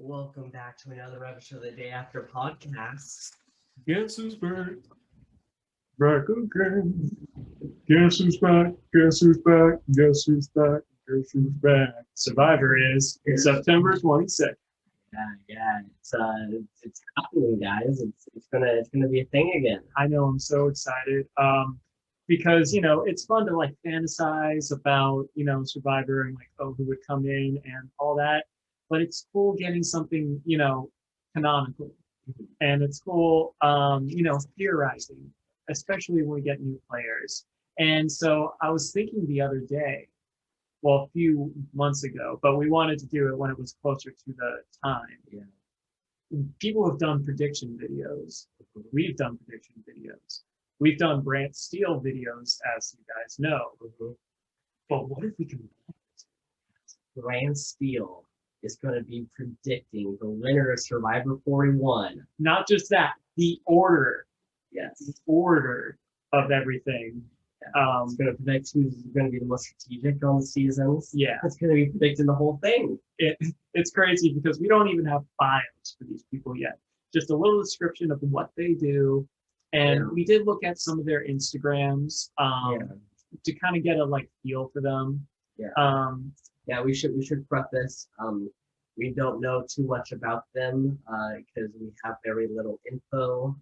Welcome back to another episode of the Day After podcast. Guess who's back? Back again. Guess who's back? Guess who's back? Guess who's back? Guess who's back? Survivor is September 22nd. It's happening, guys. It's gonna be a thing again. I know, I'm so excited. Because it's fun to like fantasize about Survivor and like who would come in and all that. But it's cool getting something canonical, and it's cool theorizing, especially when we get new players. And so I was thinking the other day, well, a few months ago, but we wanted to do it when it was closer to the time. Yeah. People have done prediction videos. We've done prediction videos. We've done Brantsteele videos, as you guys know. But what if we can? Brantsteele is going to be predicting the winner of Survivor 41. Not just that, the order. Yes. The order of everything. It's going to predict who's going to be the most strategic on the seasons. Yeah. It's going to be predicting the whole thing. It's crazy because we don't even have bios for these people yet. Just a little description of what they do. And we did look at some of their Instagrams to kind of get a feel for them. We should preface. We don't know too much about them because we have very little info.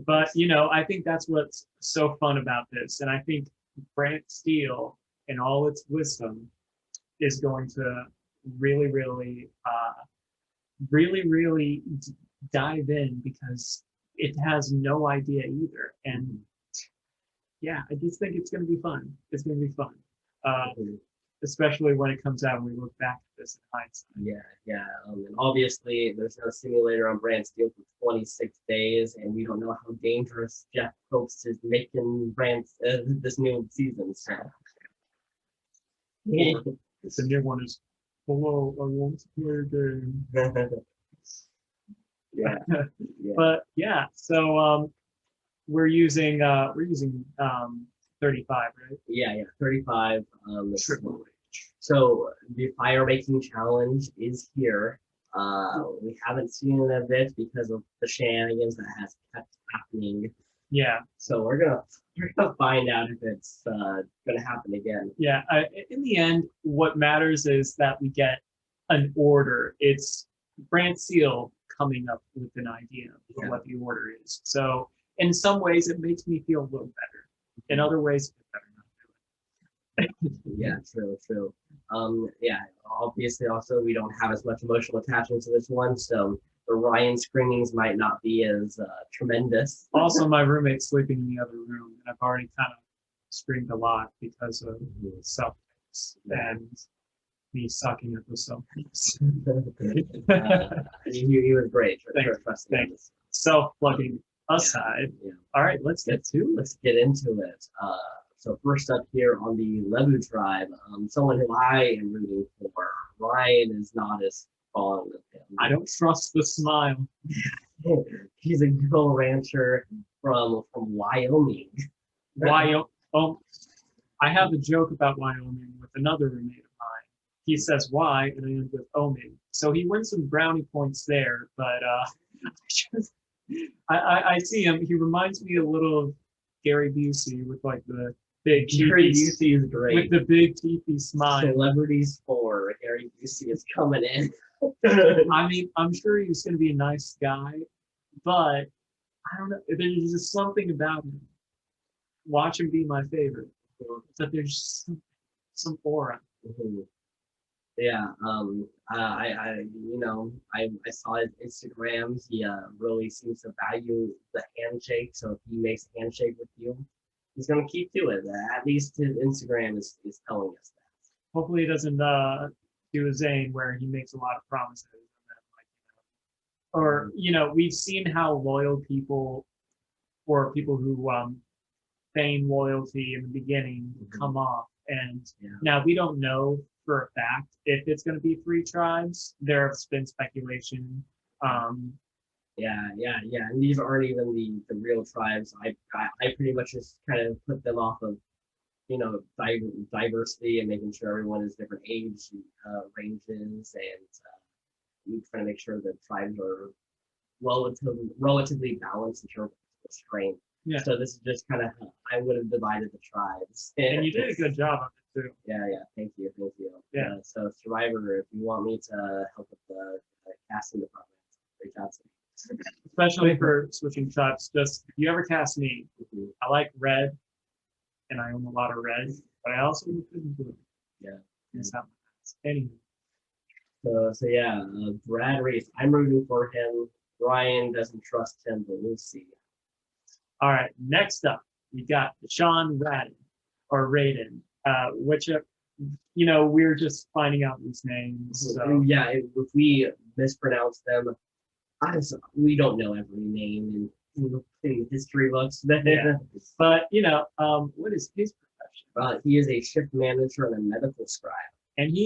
But I think that's what's so fun about this, and I think Brantsteele, in all its wisdom, is going to really, really, dive in because it has no idea either. And I just think it's going to be fun. It's going to be fun. Especially when it comes out and we look back at this in hindsight. And obviously, there's no simulator on Brantsteele for 26 days, and we don't know how dangerous Jeff hopes is making this new season. So, the new one is hello, I want to play a game. But so we're using 35, right? 35. Triple H. So the fire making challenge is here. We haven't seen it a bit because of the shenanigans that has kept happening. So we're gonna find out if it's gonna happen again. In the end, what matters is that we get an order. It's Brantsteele coming up with an idea of what the order is. So in some ways, it makes me feel a little better. In other ways, it's better not do it. True. Obviously, also we don't have as much emotional attachment to this one, so the Ryan screamings might not be as tremendous. Also, my roommate's sleeping in the other room, and I've already kind of screamed a lot because of self-tapes and me sucking at the self-tapes. He was great. Thanks. Self-plugging aside. All right, let's get into it. So first up here on the Lebu tribe, someone who I am rooting for. Ryan is not as fond of him. I don't trust the smile. He's a good old rancher from Wyoming. I have a joke about Wyoming with another roommate of mine. He says Y and I end with Oming. So he wins some brownie points there, but I see him. He reminds me a little of Gary Busey with the big Gary Busey is great. With the big teethy smile. Celebrities for Gary Busey is coming in. I mean, I'm sure he's going to be a nice guy, but I don't know. There's just something about him. Watch him be my favorite. That there's some aura. I saw his Instagram. He really seems to value the handshake. So if he makes a handshake with you, he's gonna keep doing it. At least his Instagram is telling us that. Hopefully he doesn't do a Zane where he makes a lot of promises and then we've seen how loyal people or people who feign loyalty in the beginning come off. And now we don't know for a fact if it's going to be 3 tribes. There's been speculation. And these aren't even the real tribes. I pretty much just kind of put them off of diversity and making sure everyone is different age ranges, and we try to make sure that tribes are relatively balanced in terms of strength. Yeah. So this is just kind of how I would have divided the tribes. And you did a good job of it too. Yeah, thank you. Yeah. So Survivor, if you want me to help with the casting department, reach out to me. Especially for switching tribes. Just if you ever cast me, I like red, and I own a lot of red, but I also look good in blue. Yeah. That's how anyway. So yeah, Brad Reese, I'm rooting for him. Ryan doesn't trust him, but we'll see. All right, next up, we got Sean Radin, or Raiden, which, we're just finding out these names. So. Yeah, if we mispronounce them, we don't know every name in history books. Yeah. But, what is his profession? He is a shift manager and a medical scribe. And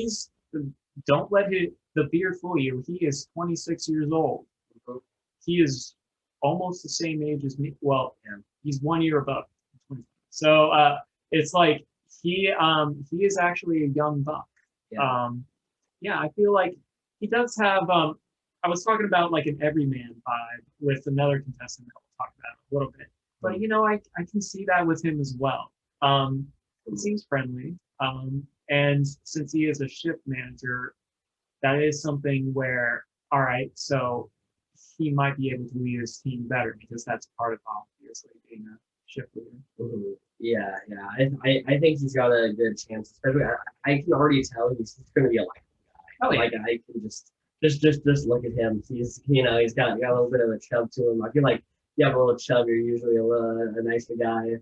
don't let the beard fool you, he is 26 years old. Mm-hmm. He is almost the same age as me. Well, he's 1 year above. So it's like he is actually a young buck. Yeah. I feel like he does have I was talking about like an everyman vibe with another contestant that we'll talk about a little bit. But I can see that with him as well. He seems friendly. And since he is a shift manager, that is something where, all right, so he might be able to lead his team better because that's part of obviously being a shift leader. Mm-hmm. Yeah. I think he's got a good chance. Especially, I can already tell he's going to be a likable guy. Oh, yeah. Like I can just look at him. He's got a little bit of a chub to him. I feel like you have a little chub, you're usually a nicer guy.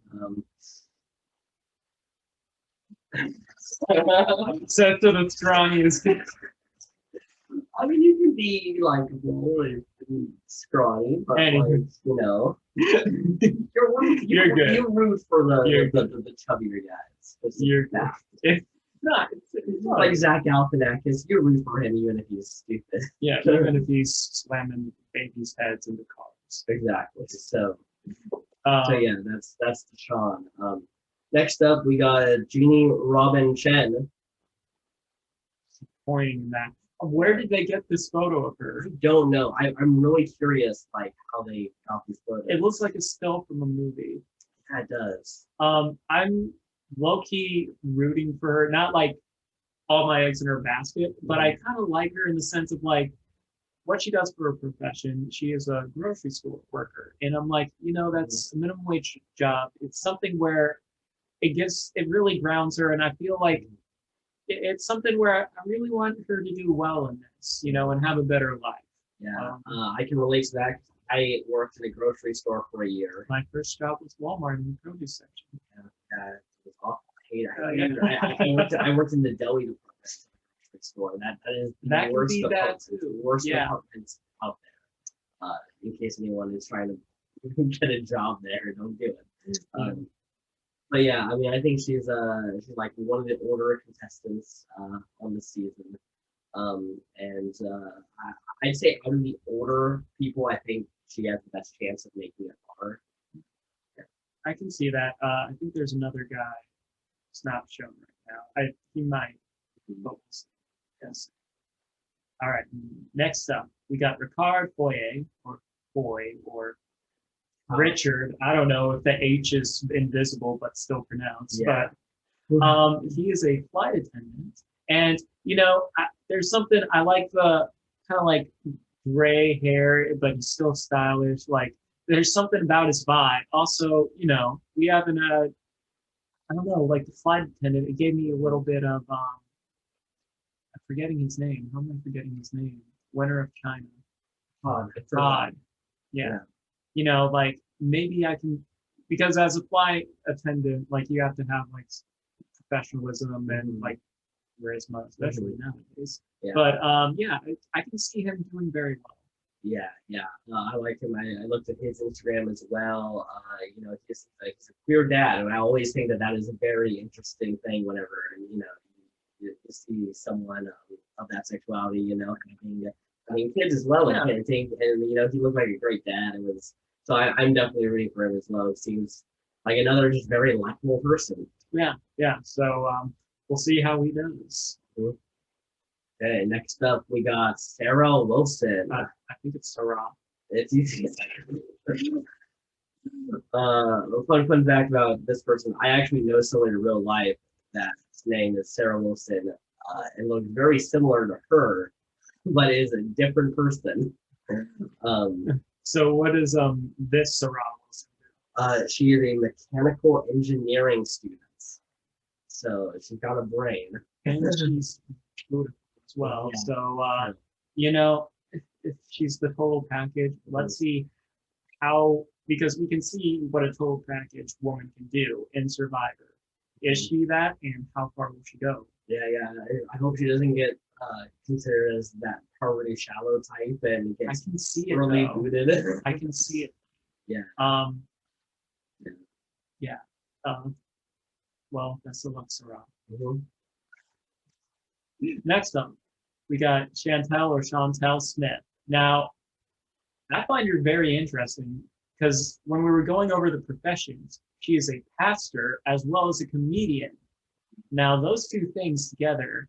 So to the strongest. I mean, you can be like and scrawny, but anyway. You're good. You root for the chubbier guys. You're good. It's not like Zach Galifianakis. You root for him even if he's stupid. Yeah, even if he's slamming babies' heads into cars. Exactly. So yeah, that's Deshaun. Next up, we got Jeannie Robin Chen. Pointing that. Where did they get this photo of her? I don't know. I'm really curious, like how they got this photo. It looks like a still from a movie. Yeah, it does. I'm low-key rooting for her. Not like all my eggs in her basket, but I kind of like her in the sense of like what she does for her profession. She is a grocery store worker, and I'm like, that's a minimum wage job. It's something where it really grounds her, and I feel like it's something where I really want her to do well in this, and have a better life. Yeah, I can relate to that. I worked in a grocery store for a year. My first job was Walmart in the produce section. Yeah, it was awful. I hate it. I worked in the deli department of the grocery store. That is the worst department out there. In case anyone is trying to get a job there, don't do it. But yeah, I mean, I think she's like one of the older contestants on the season, and I'd say out of the older people, I think she has the best chance of making it far. Yeah, I can see that. I think there's another guy. It's not shown right now. He might. Yes. All right. Next up, we got Ricard Foye or Richard. I don't know if the H is invisible but still pronounced. Yeah. But he is a flight attendant, and there's something I like the kind of like gray hair, but he's still stylish. Like there's something about his vibe. Also, we have I don't know, like the flight attendant. It gave me a little bit of I'm forgetting his name. How am I forgetting his name? Winner of China. Todd. Yeah. Like maybe I can, because as a flight attendant, like you have to have like professionalism and like charisma, especially nowadays. Yeah. But I can see him doing very well. Yeah. I like him. I looked at his Instagram as well. He's a queer dad, and I always think that is a very interesting thing whenever you see someone of that sexuality, having kids as well, and parenting, and he looked like a great dad. So I'm definitely rooting for him as well. It seems like another just very likable person. Yeah. So we'll see how he does. Okay, next up we got Sarah Wilson. I think it's Sarah. It's easy. Fun fact about this person. I actually know someone in real life that's name is Sarah Wilson, and looks very similar to her, but is a different person. So what is this Sarah Wilson? She is a mechanical engineering student, so she's got a brain, and she's beautiful as well. Yeah. So you know, if she's the total package, let's see how, because we can see what a total package woman can do in Survivor. Is she that, and how far will she go? Yeah. I hope she doesn't get considered as that poverty shallow type and gets I can see it really though. booted. I can see it. Yeah. Yeah. Well, that's the luck, Sarah. Mm-hmm. Next up, we got Chantel Smith. Now, I find her very interesting because when we were going over the professions, she is a pastor as well as a comedian. Now, those two things together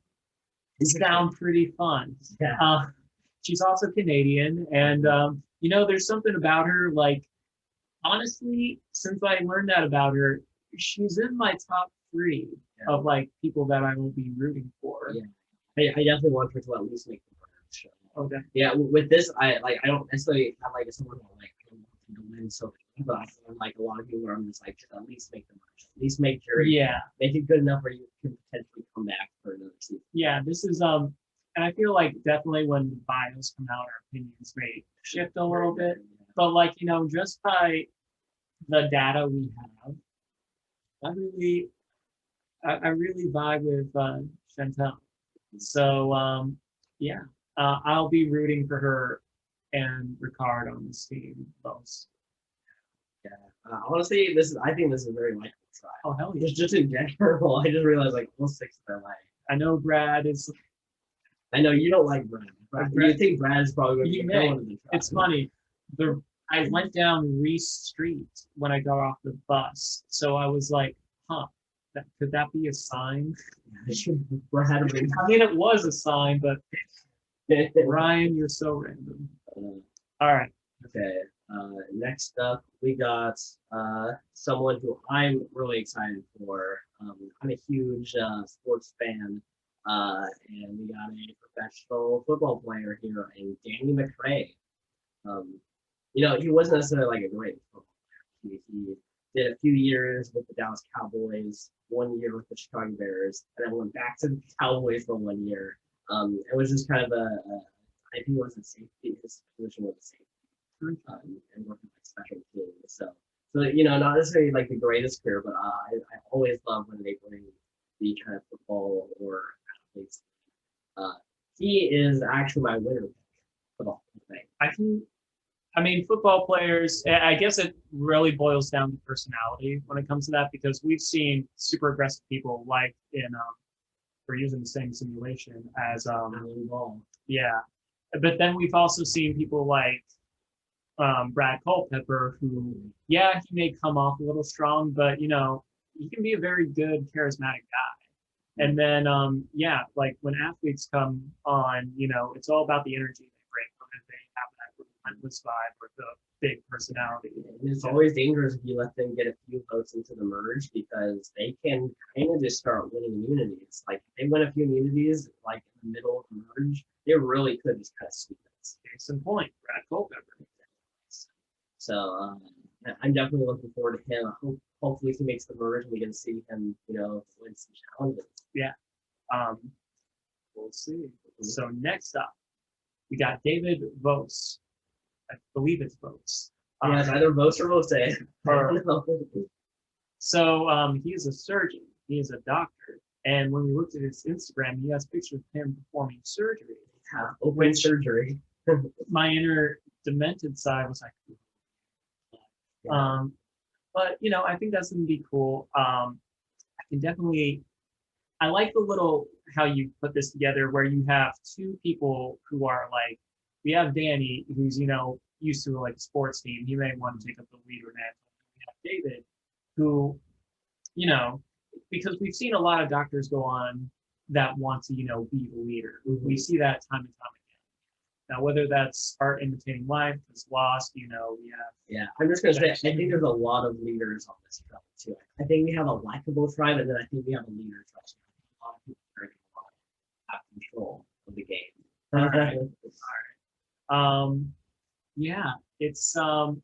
sound pretty fun. Yeah. She's also Canadian, and there's something about her. Like, honestly, since I learned that about her, she's in my top 3 of like people that I will be rooting for. Yeah. I definitely want her to at least make the merge. Okay. Yeah, with this, I don't necessarily have like someone who like I don't want them to win so bad, but I feel like a lot of people where I'm just like at least make the merge, at least make sure make it good enough where you can potentially come back for another season. Yeah, this is and I feel like definitely when the bios come out, our opinions may shift a little bit, but like just by the data we have, I really vibe with Chantel. So I'll be rooting for her and Ricard on this team both. Yeah, honestly, I think this is a very likable try. Oh hell yeah! Just in general, I just realized like all 6 of them. I know Brad is. I know you don't like Brad. You think Brad's probably going to be one of the tries. It's funny. I went down Reese Street when I got off the bus, so I was like, huh. Could that be a sign? Brad, I mean, it was a sign, but Ryan, you're so random. All right. Okay. Next up, we got someone who I'm really excited for. I'm a huge sports fan, and we got a professional football player here, in Danny McRae. He wasn't necessarily like a great football player. He did a few years with the Dallas Cowboys, 1 year with the Chicago Bears, and then went back to the Cowboys for 1 year. It was just kind of I think it was a safety. His position was a safety, and working with special teams. So not necessarily like the greatest career, but I always love when they bring the kind of football or athletes. He is actually my winner pick for the whole thing. Football players, I guess it really boils down to personality when it comes to that, because we've seen super aggressive people like we're using the same simulation as yeah. But then we've also seen people like Brad Culpepper, who, he may come off a little strong, but he can be a very good, charismatic guy. And then like when athletes come on, it's all about the energy they bring, whether they have that relentless vibe or the big personality. And it's always dangerous if you let them get a few votes into the merge, because they can kind of just start winning immunities. Like if they win a few immunities, like in the middle of the merge, they really could just kind of sweep it. Case in point, Brad Culpepper. So I'm definitely looking forward to him. Hopefully he makes the merge and we can see him, win some challenges. Yeah. We'll see. So next up, we got David Vos. I believe it's Vos. Yeah, it's either Vos or Vose. So he is a surgeon. He is a doctor. And when we looked at his Instagram, he has pictures of him performing surgery. Yeah, open surgery. My inner demented side was like, but I think that's gonna be cool. I like the little how you put this together, where you have 2 people who are like, we have Danny, who's used to like a sports team. He may want to take up the lead or not. We have David, who because we've seen a lot of doctors go on that want to, be the leader. Mm-hmm. We see that time and time again. Now, whether that's art imitating life, that's lost, Yeah, I'm just gonna say, I think there's a lot of leaders on this tribe too. I think we have a likable tribe, and then I think we have a leader tribe. A lot of people are have control of the game. All right. Yeah, it's not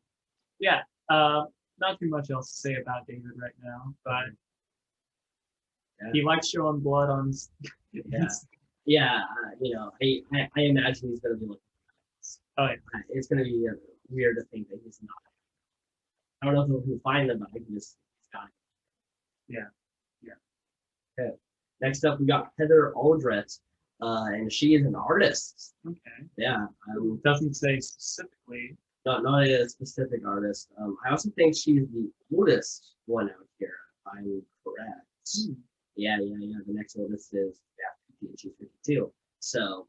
too much else to say about David right now, but he likes showing blood on his. Yeah, I imagine he's gonna be looking for this. Oh yeah. It's gonna be weird to think that he's not. I don't know if he'll find them, but I can just got it. Yeah. Okay. Next up, we got Heather Aldrett, and she is an artist. Okay. Yeah. Doesn't say specifically. Not a specific artist. I also think she's the oldest one out here, if I'm correct. Yeah. The next oldest is 50, and she's 52. So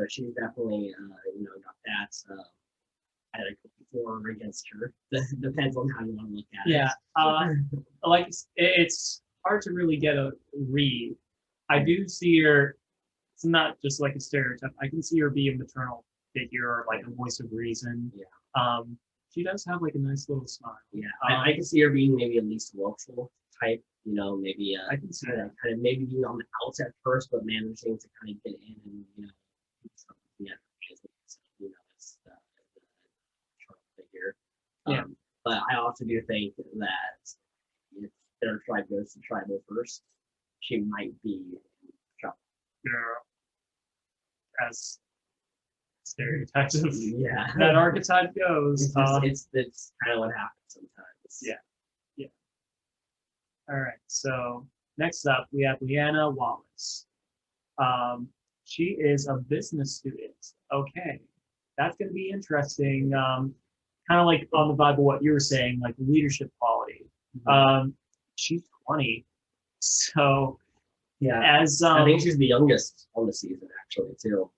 she's definitely got that. I had a for or against her. Depends on how you want to look at it. Yeah. Like it's hard to really get a read. I do see her. It's not just like a stereotype. I can see her be a maternal figure, or like a voice of reason. Yeah. She does have like a nice little smile. Yeah. I can see her being maybe a Lisa Whelchel type. Maybe I can see that. kind of maybe being on the outs at first, but managing to kind of get in and something at it's the figure. Yeah. But I also do think that if their tribe goes to tribal first, she might be trouble. Yeah. As stereotypes of yeah that archetype goes. It's kind of what happens sometimes. Yeah. All right. So next up, we have Leanna Wallace. She is a business student. Okay, that's going to be interesting. Kind of like on the Bible, what you were saying, like leadership quality. Mm-hmm. She's 20, so yeah. As I think she's the youngest on the season, actually, too.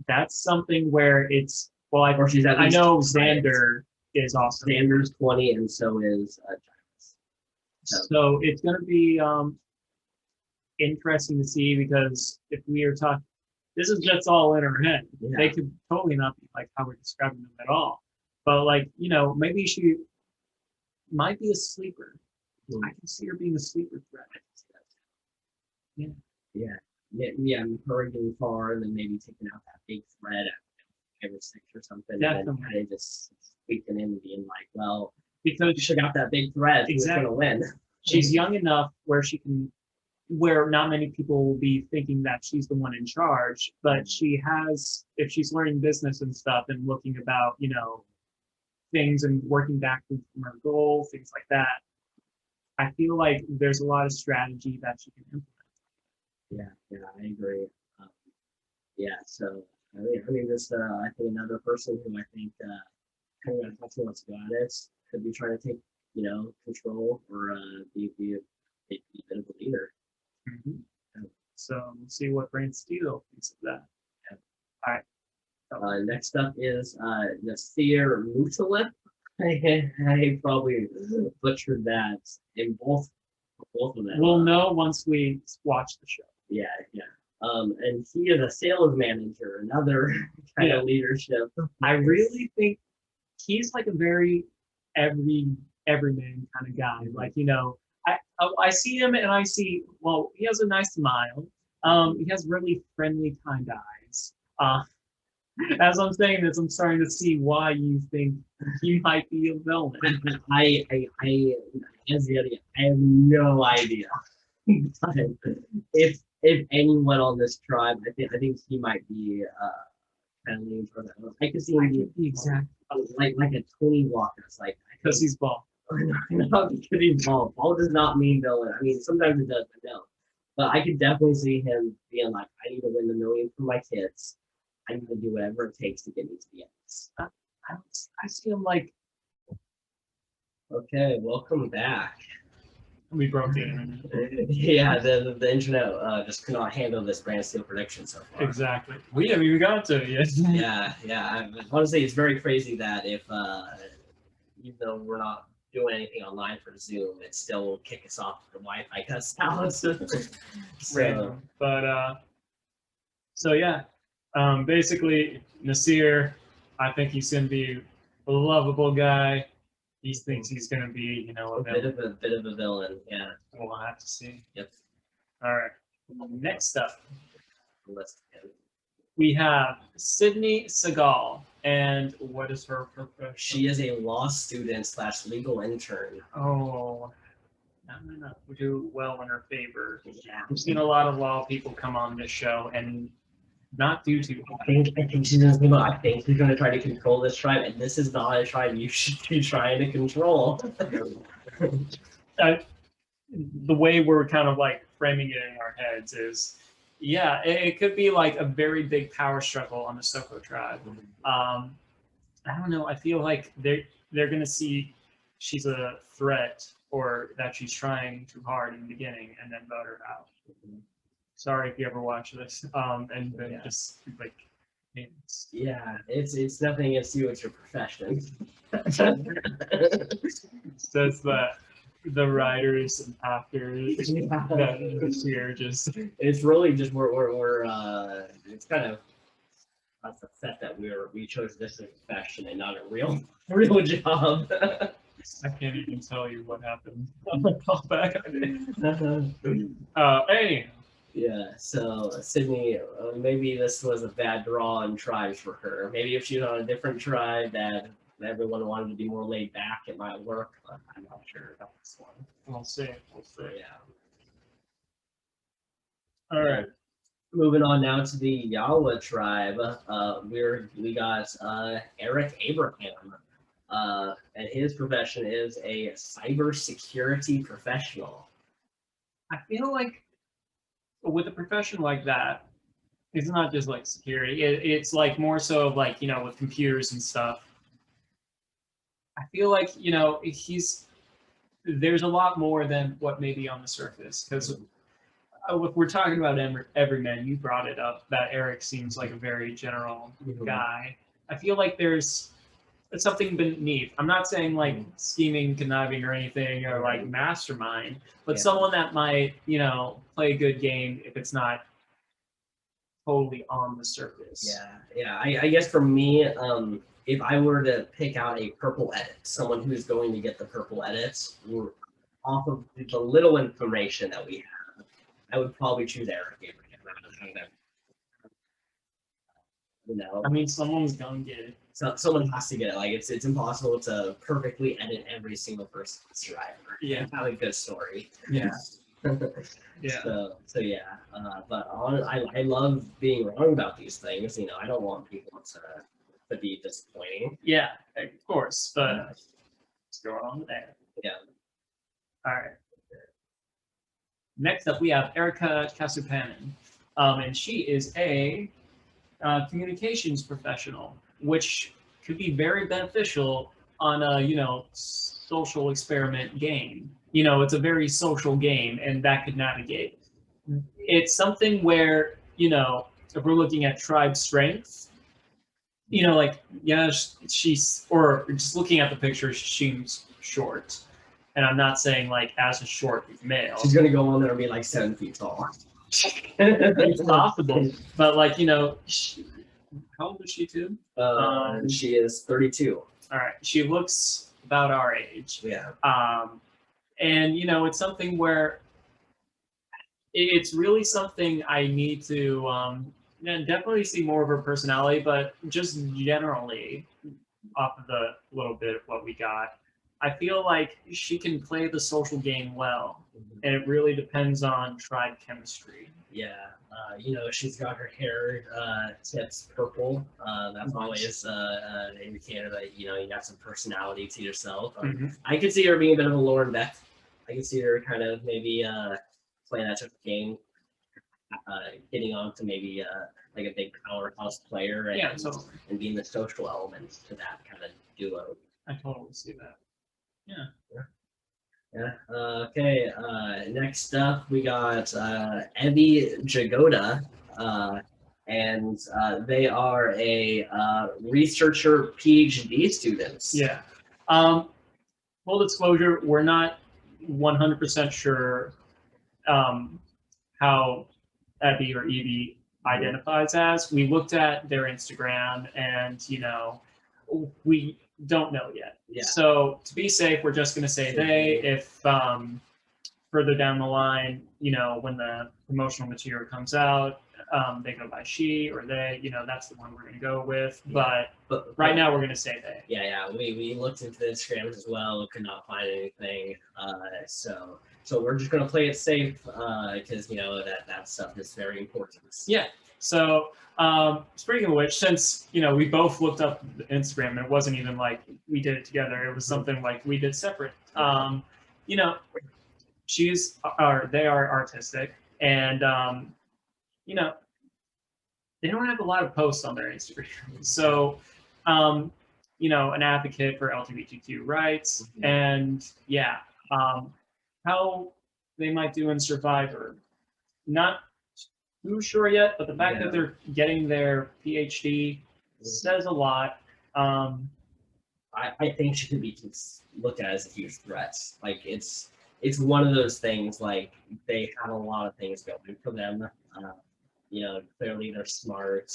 That's something where it's I know Xander is also. Xander's 20, and so is Giles. So it's going to be interesting to see, because if we are talking, this is just all in her head. Yeah. They could totally not be like how we're describing them at all. But maybe she might be a sleeper. I can see her being a sleeper threat. Yeah. Encouraging far, and then maybe taking out that big threat at 5 or 6 or something. Definitely. And then kind of just squeaking in and being like, well, because you should have that big threat. Exactly. Who's going to win? She's young enough where not many people will be thinking that she's the one in charge, but if she's learning business and stuff and looking about, things and working backwards from her goal, things like that, I feel like there's a lot of strategy that she can implement. Yeah, I agree. So I mean, this I think another person who I think kind of talks wants to go at it could be trying to take control or be a bit of a leader. Mm-hmm. So we'll see what Brantsteele thinks of that. Yeah. All right. Next up is Nasir Mutalib. I probably butchered that in both of them. We'll know once we watch the show. Yeah. And he is a sales manager, another kind of leadership. I really think he's like a very everyman kind of guy. Like, I see him and I see, he has a nice smile. He has really friendly, kind eyes. As I'm saying this, I'm starting to see why you think he might be a villain. I have no idea. if anyone on this tribe, I think he might be kind of leaning toward that. I could see him be exact like a Tony Walker. It's like because he's bald. Not because he's bald. Bald does not mean villain. I mean, sometimes it does, but no. But I could definitely see him being like, I need to win the million for my kids. I'm going to do whatever it takes to get me to the end. I see him like. Okay, welcome back. We broke the internet. Yeah, the internet just could not handle this Brantsteele prediction so far. Exactly. We haven't even got to it yet. Yeah. Honestly, it's very crazy that if even though we're not doing anything online for Zoom, it still will kick us off the Wi-Fi cuts out. So, Random. But so yeah, basically Nasir, I think he's gonna be a lovable guy. He thinks he's gonna be, you know, a bit of a villain. Yeah. We'll have to see. Yep. All right. Next up, Let's we have Sydney Segal. And what is her profession? She is a law student / legal intern. Oh, that might not do well in her favor. Yeah. I've seen a lot of law people come on this show and not do too well. I think she's gonna think I think she's gonna try to control this tribe, and this is not a tribe you should be trying to control. The way we're kind of like framing it in our heads is, yeah, it could be like a very big power struggle on the Soko tribe. I don't know. I feel like they're gonna see she's a threat or that she's trying too hard in the beginning and then vote her out. Sorry if you ever watch this. And then just like, yeah, it's nothing against you. It's your profession. Says that the writers and actors that this year just. It's really just we're it's kind of that's upset that we chose this as a profession and not a real job. I can't even tell you what happened on the callback. Anyhow. Yeah, so Sydney, maybe this was a bad draw on tribes for her. Maybe if she was on a different tribe that everyone wanted to be more laid back, it might work, but I'm not sure about this one. We'll see. We'll see. Yeah. All right. Moving on now to the Yawa tribe, we got Eric Abraham, and his profession is a cybersecurity professional. I feel like with a profession like that, it's not just like security. It's like more so of like, you know, with computers and stuff. I feel like, you know, there's a lot more than what may be on the surface. Because if we're talking about everyman, you brought it up that Eric seems like a very general guy. I feel like there's something beneath. I'm not saying like scheming, conniving, or anything, or like mastermind, but someone that might, you know, play a good game if it's not totally on the surface. Yeah. I guess for me, if I were to pick out a purple edit, someone who's going to get the purple edits, off of the little information that we have, I would probably choose Eric Abraham. You know, I mean, someone's gonna get it. So someone has to get it. Like it's impossible to perfectly edit every single person's survivor. Yeah. And have a good story. Yeah. Yeah. So yeah. But I love being wrong about these things. You know, I don't want people to be disappointing. Yeah, of course. But what's going on there? Yeah. All right. Next up, we have Erica Kasupanen, and she is a communications professional, which could be very beneficial on a, you know, social experiment game. You know, it's a very social game, and that could navigate. It's something where, you know, if we're looking at tribe strength, you know, like, yeah, she's, or just looking at the picture, she seems short. And I'm not saying like as a short male. She's gonna go on there and be like 7 feet tall. It's possible, but like, you know, how old is she too? She is 32. All right, she looks about our age. Yeah. And you know, it's something where it's really something I need to definitely see more of her personality, but just generally off of the little bit of what we got, I feel like she can play the social game well, and it really depends on tribe chemistry. Yeah, you know, she's got her hair tips purple. That's always an indicator that, you know, you got some personality to yourself. I could see her being a bit of a Lauren Beck. I could see her kind of maybe playing that type of game, getting on to maybe like a big powerhouse player and being the social element to that kind of duo. I totally see that. Yeah. Okay. Next up, we got Evie Jagoda, and they are a researcher PhD students. Yeah. full disclosure, we're not 100% sure how Abby or Evie identifies as. We looked at their Instagram, and we don't know yet. Yeah. So to be safe, we're just going to say they. If further down the line, when the promotional material comes out, they go by she or they. That's the one we're going to go with. Yeah. But right now, we're going to say they. Yeah. We looked into the Instagrams as well. Could not find anything. So we're just gonna play it safe because that stuff is very important. Yeah. So speaking of which, since we both looked up Instagram, and it wasn't even like we did it together. It was something like we did separate. They are artistic, and they don't have a lot of posts on their Instagram. So an advocate for LGBTQ rights, and how they might do in Survivor. Not too sure yet, but the fact that they're getting their PhD says a lot. I think she could be looked at as a huge threat. Like it's one of those things. Like they have a lot of things going for them. Clearly they're smart,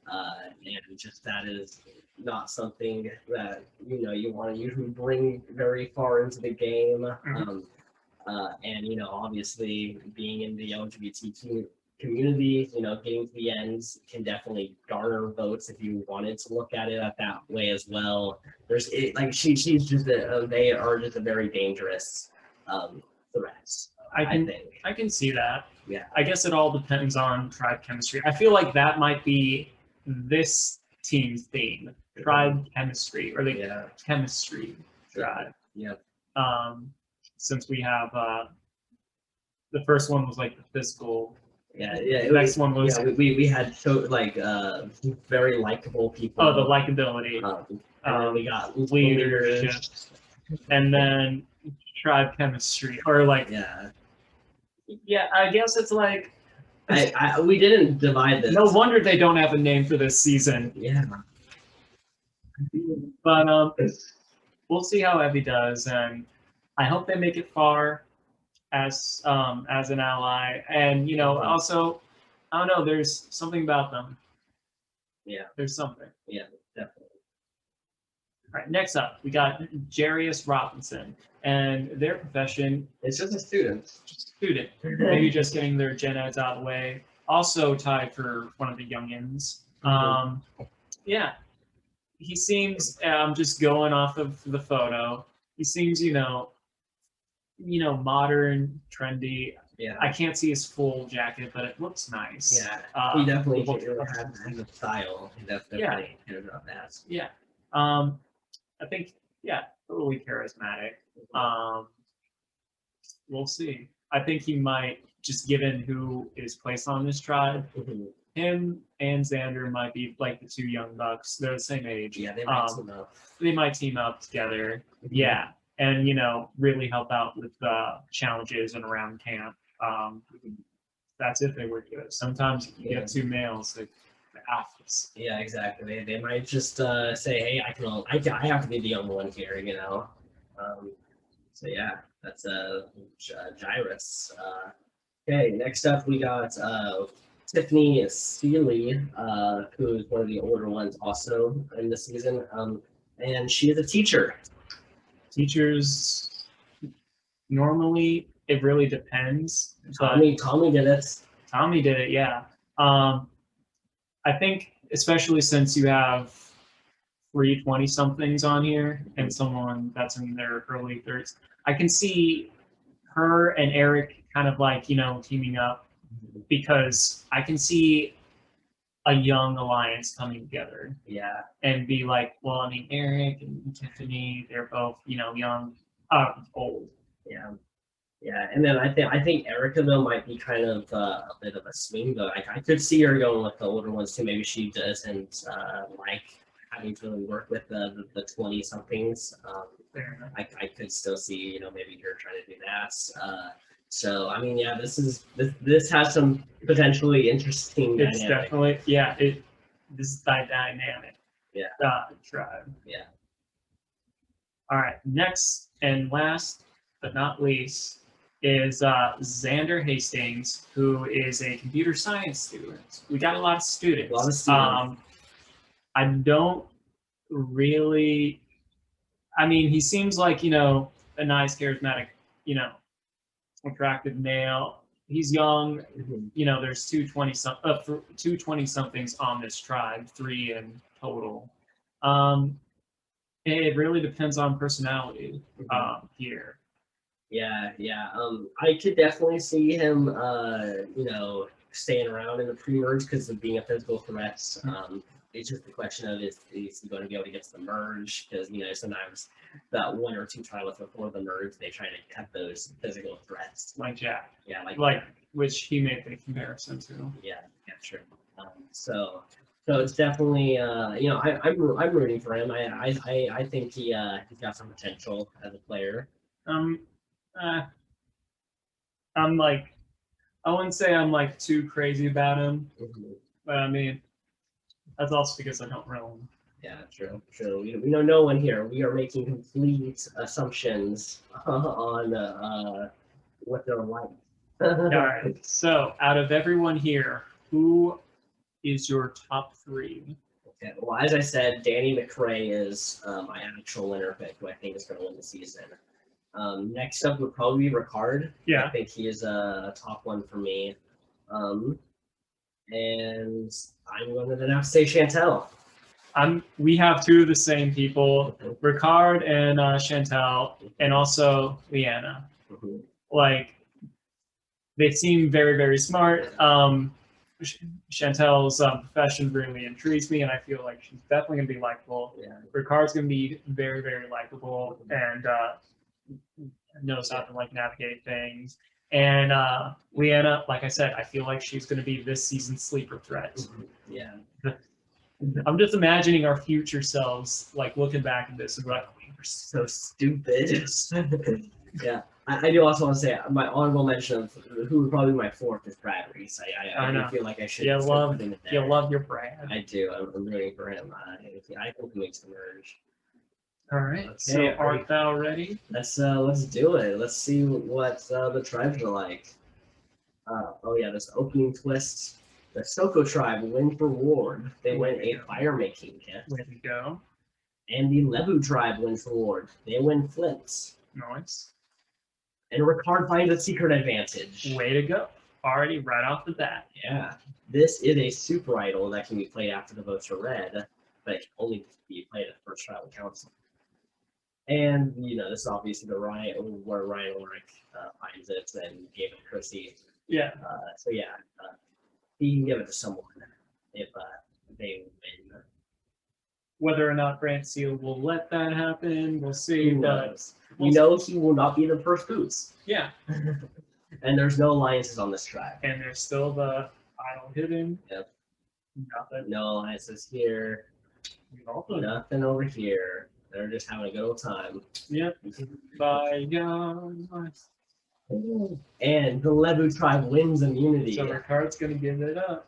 and just that is not something that you want to usually bring very far into the game. Mm-hmm. And obviously being in the LGBTQ community, getting to the ends can definitely garner votes if you wanted to look at it that way as well. She's just they are just a very dangerous threat. I can see that. Yeah. I guess it all depends on tribe chemistry. I feel like that might be this team's theme: tribe chemistry, or the chemistry tribe. Yeah. Since we have the first one was like the physical. Yeah. The next one was we had very likable people. Oh, the likability. And we got leadership, and then tribe chemistry, or like I guess it's like we didn't divide this. No wonder they don't have a name for this season. Yeah. But we'll see how Evie does, and I hope they make it far as an ally. And also, I don't know, there's something about them. Yeah. There's something. Yeah, definitely. All right, next up, we got Jarius Robinson, and their profession is just a student. Maybe just getting their gen eds out of the way. Also tied for one of the youngins. He seems, just going off of the photo, he seems, modern, trendy. Yeah. I can't see his full jacket, but it looks nice. Yeah. He definitely has a style. He definitely cares about that. Yeah. I think, totally charismatic. We'll see. I think he might, just given who is placed on this tribe, him and Xander might be like the two young bucks. They're the same age. Yeah, they might team up. They might team up together. Yeah, and really help out with challenges and around camp. That's if they work good. Sometimes you get two males like the alphas. Yeah, exactly. They might just say, "Hey, I have to be the young one here," So yeah, that's Jairus. Okay, next up we got Tiffany Seeley, who is one of the older ones also in the season, and she is a teacher. Teachers, normally it really depends. Tommy did it. Tommy did it, yeah. I think especially since you have 320-somethings on here and someone that's in their early 30s, I can see her and Eric kind of like, teaming up, because I can see a young alliance coming together. Yeah. And be like, well, I mean, Eric and Tiffany, they're both, young, old. Yeah. Yeah, and then I think Erica though might be kind of a bit of a swing though. I could see her going with the older ones too. Maybe she doesn't like having to really work with the 20-somethings. I could still see maybe her trying to do that. So I mean, yeah, this has some potentially interesting. It's definitely this is dynamic. Yeah. Tribe. Yeah. All right. Next and last but not least is Xander Hastings, who is a computer science student. We got a lot of students. A lot of students. I don't really. I mean, he seems like a nice, charismatic, you know, attractive male. He's young. There's 220 somethings on this tribe, 3 in total. It really depends on personality here. Yeah, yeah. I could definitely see him, staying around in the pre-merge because of being a physical threat. It's just the question of is he going to be able to get to the merge? Because sometimes that 1 or 2 trials before the merge, they try to cut those physical threats. Like Jack. Yeah, like which he made the comparison to. Yeah, sure. So it's definitely I'm rooting for him. I think he's got some potential as a player. I'm like, I wouldn't say I'm like too crazy about him, but I mean, that's also because I don't know him. Yeah, true. We know no one here. We are making complete assumptions on what they're like. All right. So, out of everyone here, who is your top 3? Okay. Well, as I said, Danny McRae is my actual winner pick, who I think is going to win the season. Next up would probably be Ricard. Yeah. I think he is a top one for me. And I'm going to then have to say Chantel. We have 2 of the same people, Ricard and Chantel, and also Leanna. Like, they seem very, very smart. Chantel's profession really intrigues me, and I feel like she's definitely going to be likable. Yeah. Ricard's going to be very, very likable and knows how to navigate things. And Leanna, like I said, I feel like she's going to be this season's sleeper threat. Yeah. I'm just imagining our future selves looking back at this and like, we were so stupid. Yeah. I do also want to say my honorable mention of who would probably be my 4th is Brad Reese. I do feel like I should. You love your Brad. I do. I'm rooting for him. I think he makes the merge. All right. Okay, so art thou ready? Let's do it. Let's see what the tribes are like. This opening twist. The Soko tribe win for Ward. They win a fire making kit. There we go. And the Lebu tribe wins for Ward. They win flints. Nice. And Ricard finds a secret advantage. Way to go. Already right off the bat. Yeah. This is a super idol that can be played after the votes are read, but it can only be played at the first tribal council. And, this is obviously where Ryan Ulrich finds it and gave it to Chrissy. Yeah. He can give it to someone if they win. Whether or not Brantsteele will let that happen, we'll see. But we know he will not be the first boots. Yeah. And there's no alliances on this track. And there's still the idol hidden. Yep. Nothing. No alliances here. Nothing over here. They're just having a good old time. Yep. Bye, guys. And the Lebu tribe wins immunity. So Ricard's gonna give it up.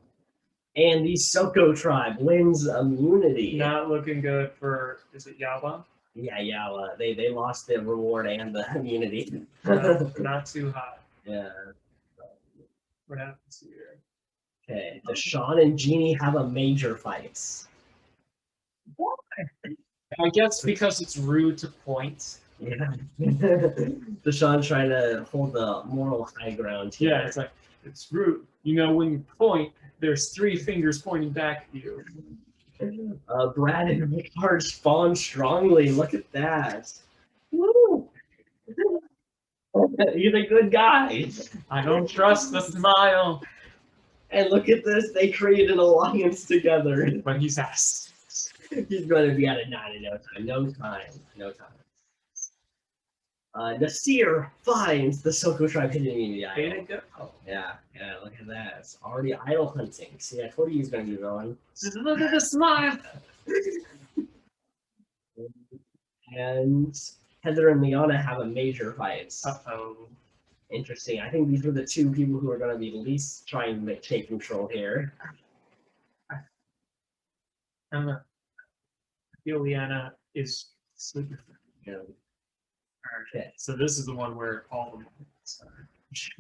And the Soko tribe wins immunity. Not looking good for, is it Yawa? Yeah, Yawa. They lost the reward and the immunity. Not too hot. Yeah. What happens here? Okay. Deshaun and Jeannie have a major fight. Why? I guess because it's rude to point. Yeah. Deshaun trying to hold the moral high ground here. Yeah, it's like, it's rude. When you point, there's 3 fingers pointing back at you. Brad and Ricard spawn strongly. Look at that. Woo! He's a good guy. I don't trust the smile. And look at this. They created an alliance together. But he's asked. He's going to be out of 9 in no time. No time. Nasir finds the Soko tribe hidden immunity idol. Oh, yeah, look at that. It's already idol hunting. See, I told you he's going to be going. Just look at the smile. And Heather and Liana have a major fight. Uh-oh. Interesting. I think these are the 2 people who are going to be least trying to take control here. I feel Liana is sleeper. Yeah. Okay, so this is the one where all the moments are.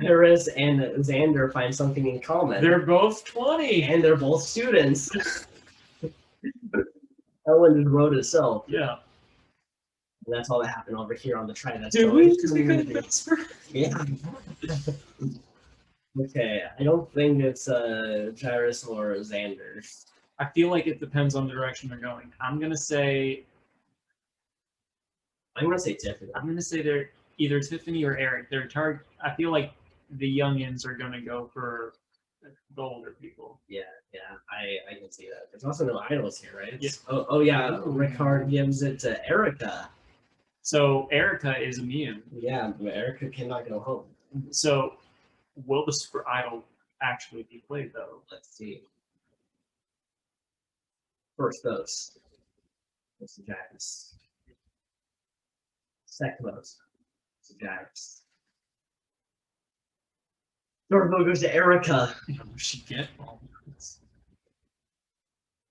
Jairus and Xander find something in common. They're both 20. And they're both students. Ellen just wrote itself. Yeah. And that's all that happened over here on the try. That's Do we? Because we couldn't best friends. Yeah. Okay, I don't think it's Jairus or Xander. I feel like it depends on the direction they're going. I'm gonna say Tiffany. I'm gonna say they're either Tiffany or Eric. They're I feel like the youngins are gonna go for the older people. Yeah, I can see that. There's also no idols here, right? Yeah. Oh yeah, Ricard gives it to Erica. So Erica is immune. Yeah, but Erica cannot go home. So will the super idol actually be played though? Let's see. First votes. Goes to Jairus. Second votes. To Jairus. Third vote goes to Erica. What she get? All this.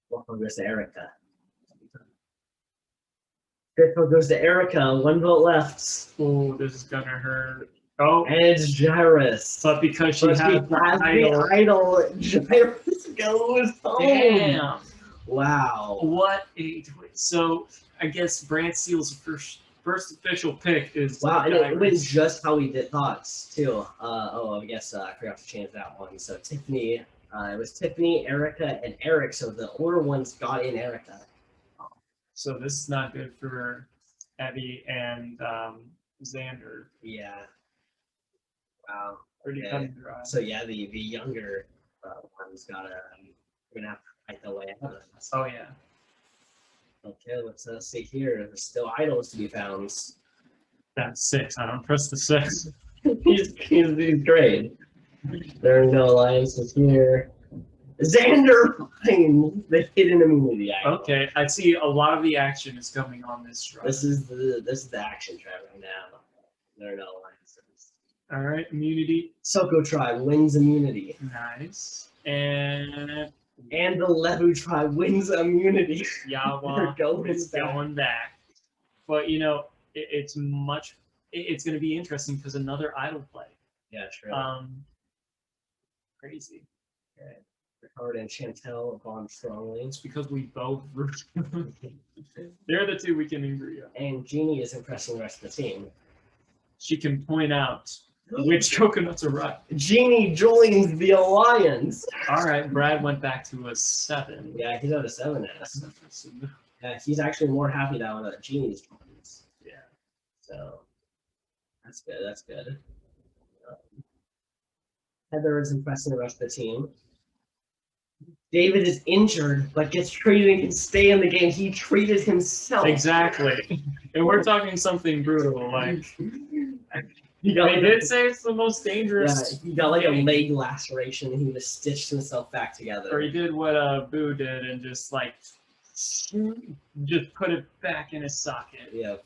Fourth vote goes to Erica. Fifth vote goes to Erica. 1 vote left. Oh, this is gonna hurt. Oh, and it's Jairus. But because she has the idol, Jairus goes home. Damn. Wow. What a twist. So I guess Brantsteele's first official pick is wow, and it went just how we did thoughts too. I guess I forgot to change that one. So Tiffany, it was Tiffany, Erica, and Eric. So the older ones got in Erica. So this is not good for Evie and Xander. Yeah. Wow. Pretty dry. So yeah, the younger ones gotta we're gonna have to fight the way out of this. Oh yeah. Okay, let's see here. There's still idols to be found. That's 6. I don't press the 6. he's great. There are no alliances here. Xander finds the hidden immunity idol. Okay, I see a lot of the action is coming on this track. This is the action track right now. There are no alliances. All right, immunity. Soko tribe wins immunity. Nice. And the Levu tribe wins immunity. Yawa is going back. But you know, it's going to be interesting because another idol play. Yeah, true. Crazy. Okay. Ricard and Chantel bond strongly. It's because we both they're the two we can agree on. And Jeannie is impressing the rest of the team. She can point out which coconuts are right. Jeannie joins the alliance. All right, Brad went back to a 7. Yeah, he's at a 7 now. Yeah, he's actually more happy now that Jeannie's joins. Yeah. So that's good. That's good. Heather is impressing the rest of the team. David is injured, but gets traded and can stay in the game. He traded himself. Exactly. And we're talking something brutal, like they did say it's the most dangerous. Yeah, he got like a leg laceration and he just stitched himself back together. Or he did what Boo did and just like just put it back in his socket. Yeah.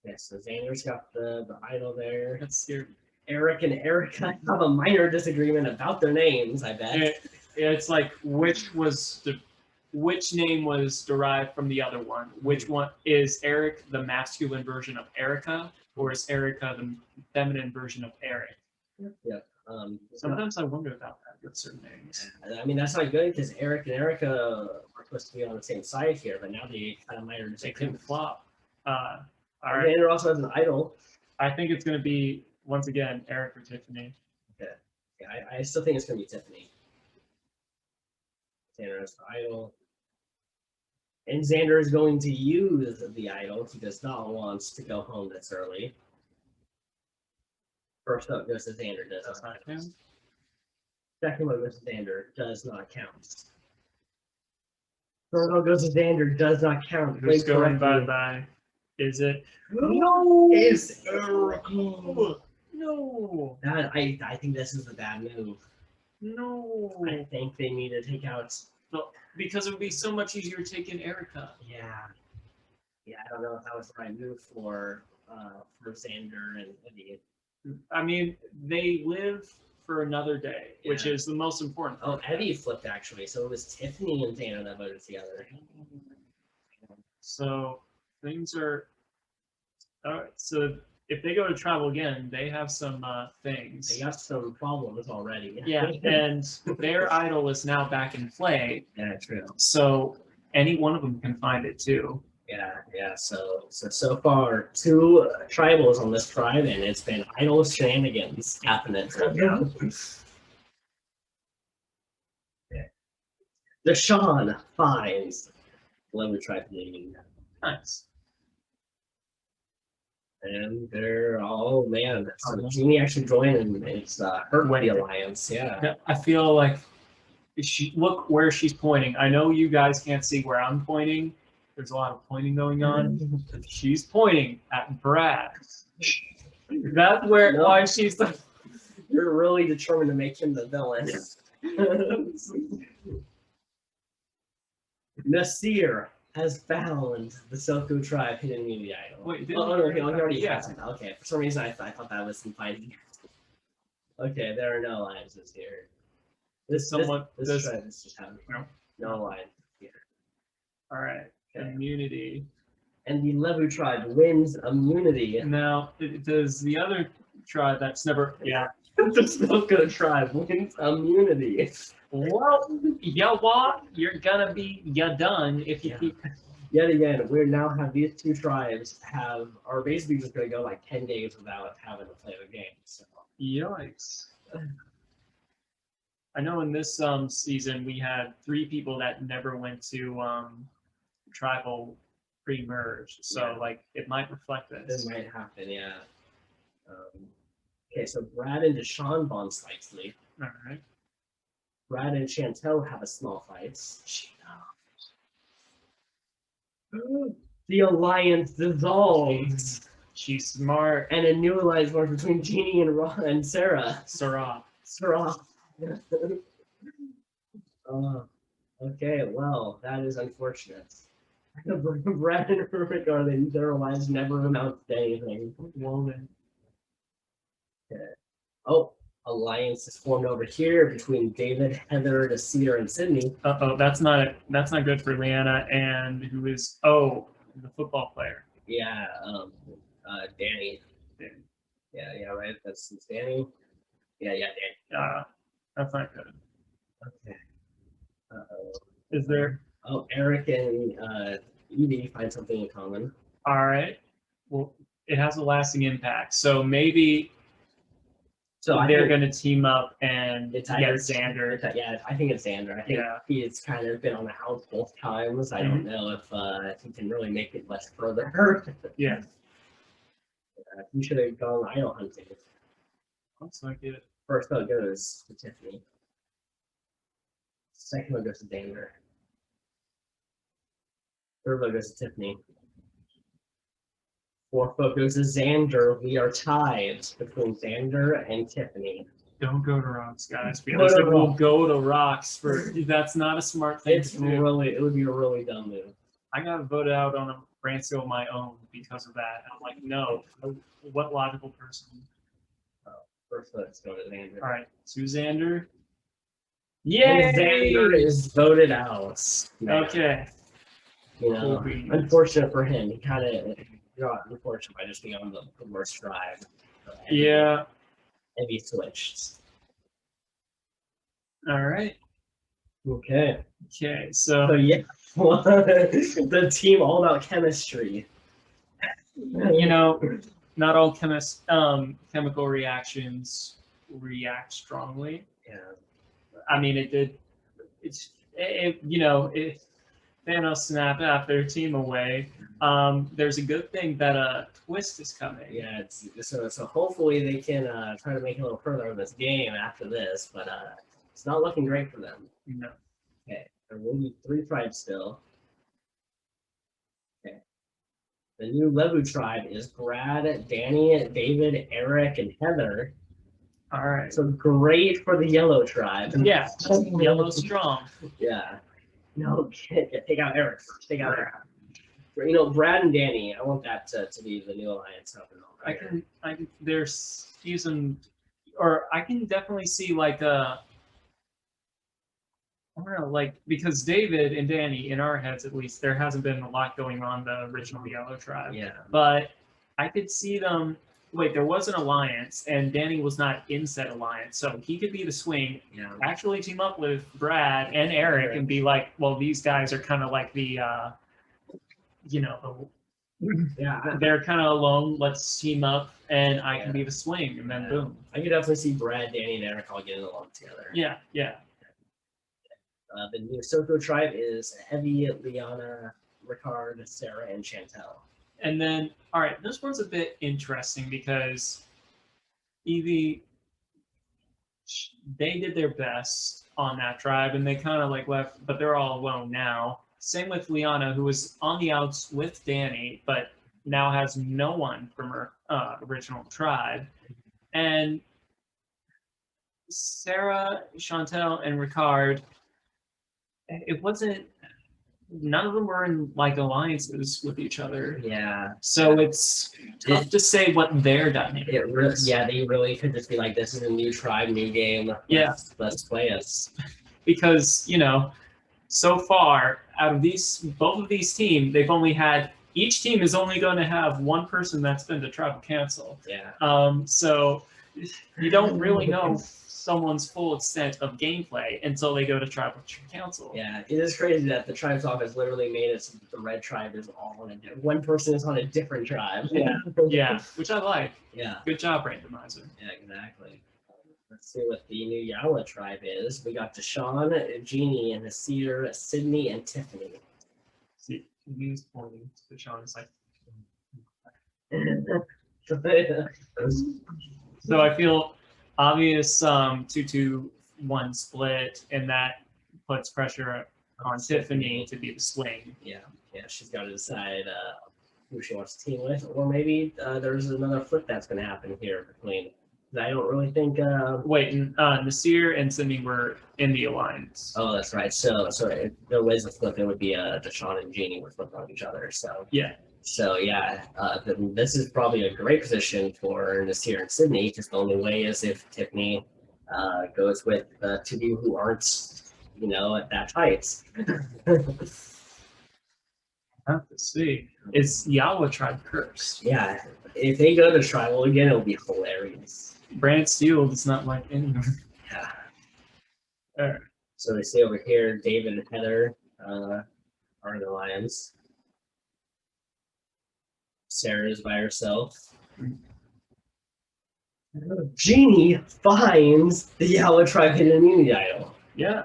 Yeah, so Xander's got the idol there. That's scary. Eric and Erica have a minor disagreement about their names, I bet. It's like which name was derived from the other one? Which one is Eric the masculine version of Erica, or is Erica the feminine version of Eric? Yeah. Sometimes I wonder about that with certain names. I mean, that's not good because Eric and Erica are supposed to be on the same side here, but now they kind of minor They couldn't flop. All right. Xander also has an idol. I think it's going to be, once again, Eric or Tiffany. Okay. Yeah, I still think it's going to be Tiffany. Xander has the idol. And Xander is going to use the idol. He does not want to go home this early. First up goes to Xander. Does not count. Second one goes to Xander. Does not count. Third one goes to Xander. Does not count. Who's going bye-bye? Is it? No! It's Eric. No! I think this is the bad move. No! I think they need to take out... Because it would be so much easier taking Erica. Yeah. Yeah, I don't know if that was the right move for Xander and Eddie. I mean, they live for another day, which is the most important. Oh, Eddie flipped, actually. So it was Tiffany and Xander that voted together. So... things are. All right, so if they go to travel again, they have some things. They got some problems already. Yeah, and their idol is now back in play. Yeah, true. So any one of them can find it too. Yeah. So far, 2 tribals on this tribe, and it's been idle shenanigans happening. Yeah. Deshaun finds Lemon tribe name. Nice. And they're man. So Jeannie actually joined, and it's hurt the alliance. Yeah. I feel like look where she's pointing. I know you guys can't see where I'm pointing. There's a lot of pointing going on. She's pointing at Brad. That's why she's the. You're really determined to make him the villain. Nasir has found the Silku tribe hidden in the idol. Wait, he already has it. Okay, for some reason I thought that was implied. Okay, there are no alliances here. This tribe is just having no alliance here. All right, okay. Immunity. And the Levu tribe wins immunity. Now, does the other tribe that's never the Silku tribe wins immunity. Well, you're gonna be done if you keep. Yet again, we now have these 2 tribes are basically just gonna go like 10 days without having to play the game. So. Yikes! I know in this season we had 3 people that never went to tribal pre-merge, so like it might reflect this. It might happen, yeah. Okay, so Brad and Deshaun bond slightly. All right. Brad and Chantel have a small fight. The alliance dissolves. She's smart. And a new alliance forms between Jeannie and Sarah. Sarah. Okay, well, that is unfortunate. Brad and Rubik their alliance never amounts to anything. Woman. Okay. Oh. Alliance is formed over here between David, Heather, Cedar, and Sydney. That's not good for Leanna and who is the football player. Yeah, Danny. Yeah, right. That's Danny. Yeah, Danny. That's not good. Okay. Is there? Oh, Eric and Evie find something in common. All right. Well, it has a lasting impact. So maybe. So they're going to team up and get Xander. I think it's Xander. I think he has kind of been on the house both times. I don't know if he can really make it much further. Yeah. He should have gone idol hunting. Looks like it. First vote goes to Tiffany. Second vote goes to Xander. Third vote goes to Tiffany. 4th vote goes to Xander. We are tied between Xander and Tiffany. Don't go to rocks, guys. Because it will go to rocks that's not a smart thing to do. It would be a really dumb move. I got voted out on a Brantsteele of my own because of that. I'm like, no. What logical person? First vote's going to Xander. All right, to Xander. Yay! And Xander is voted out. Okay. Unfortunate for him. He kind of got unfortunate by just being on the worst drive. Yeah. And he switched. All right. Okay. So yeah, the team all about chemistry. Not all chemical reactions react strongly. Yeah. I mean, it did. If Thanos snapped half their team away, there's a good thing that a twist is coming. Yeah, so hopefully they can try to make it a little further in this game after this, but it's not looking great for them. No. Okay, there will be 3 tribes still. Okay. The new Levu tribe is Brad, Danny, David, Eric, and Heather. All right. So great for the yellow tribe. Yeah, yellow strong. Yeah. No, take out Eric first. Take out Eric. Brad and Danny. I want that to be the new alliance. I can. There's using, or I can definitely see like I don't know, like, because David and Danny, in our heads at least, there hasn't been a lot going on the original Yellow Tribe. Yeah. But I could see them. Wait, there was an alliance, and Danny was not in said alliance, so he could be the swing. Yeah. Actually, team up with Brad and Eric and be like, well, these guys are kind of like the, Yeah. they're kind of alone. Let's team up, and I can be the swing, and then boom. I could definitely see Brad, Danny, and Eric all getting along together. Yeah, yeah. The new Soko tribe is Heavy, Liana, Ricard, Sarah, and Chantel. And then, all right, this one's a bit interesting because Evie, they did their best on that tribe, and they kind of like left, but they're all alone now. Same with Liana, who was on the outs with Danny, but now has no one from her original tribe. And Sarah, Chantel, and Ricard, it wasn't. None of them were in like alliances with each other. Yeah. So it's tough to say what their dynamic is. Yeah, they really could just be like, this is a new tribe, new game. Let's play us. Because, so far out of both of these teams, they've only had, each team is only going to have one person that's been to Tribal Council. Yeah. So you don't really know someone's full extent of gameplay until they go to Tribal Council. Yeah, it is crazy that the tribe's office literally made it so that the red tribe is all on one person is on a different tribe. Yeah, yeah, which I like. Yeah. Good job, randomizer. Yeah, exactly. Let's see what the new Yala tribe is. We got Deshaun, Jeannie, and Nasir, Sydney, and Tiffany. See, he's pointing to Deshaun. It's like. So I feel obvious 2-2-1 split, and that puts pressure on Tiffany to be the swing. Yeah, she's got to decide who she wants to team with, or maybe there's another flip that's going to happen here between. I don't really think. Wait, Nasir and Sydney were in the alliance. Oh, that's right. So if there was a flip, it would be Deshaun and Jeannie would flip on each other. So yeah. So yeah, this is probably a great position for Nasir and Sydney, because the only way is if Tiffany goes with two people who aren't, at that height. I have to see. Is Yawa tribe cursed? Yeah, if they go to tribal again, it'll be hilarious. Brantsteele does not like anyone. Yeah. All right. So they say over here, David and Heather are in the Lions. Sarah is by herself. Jeannie finds the Yellow Tribe hidden immunity idol. Yeah.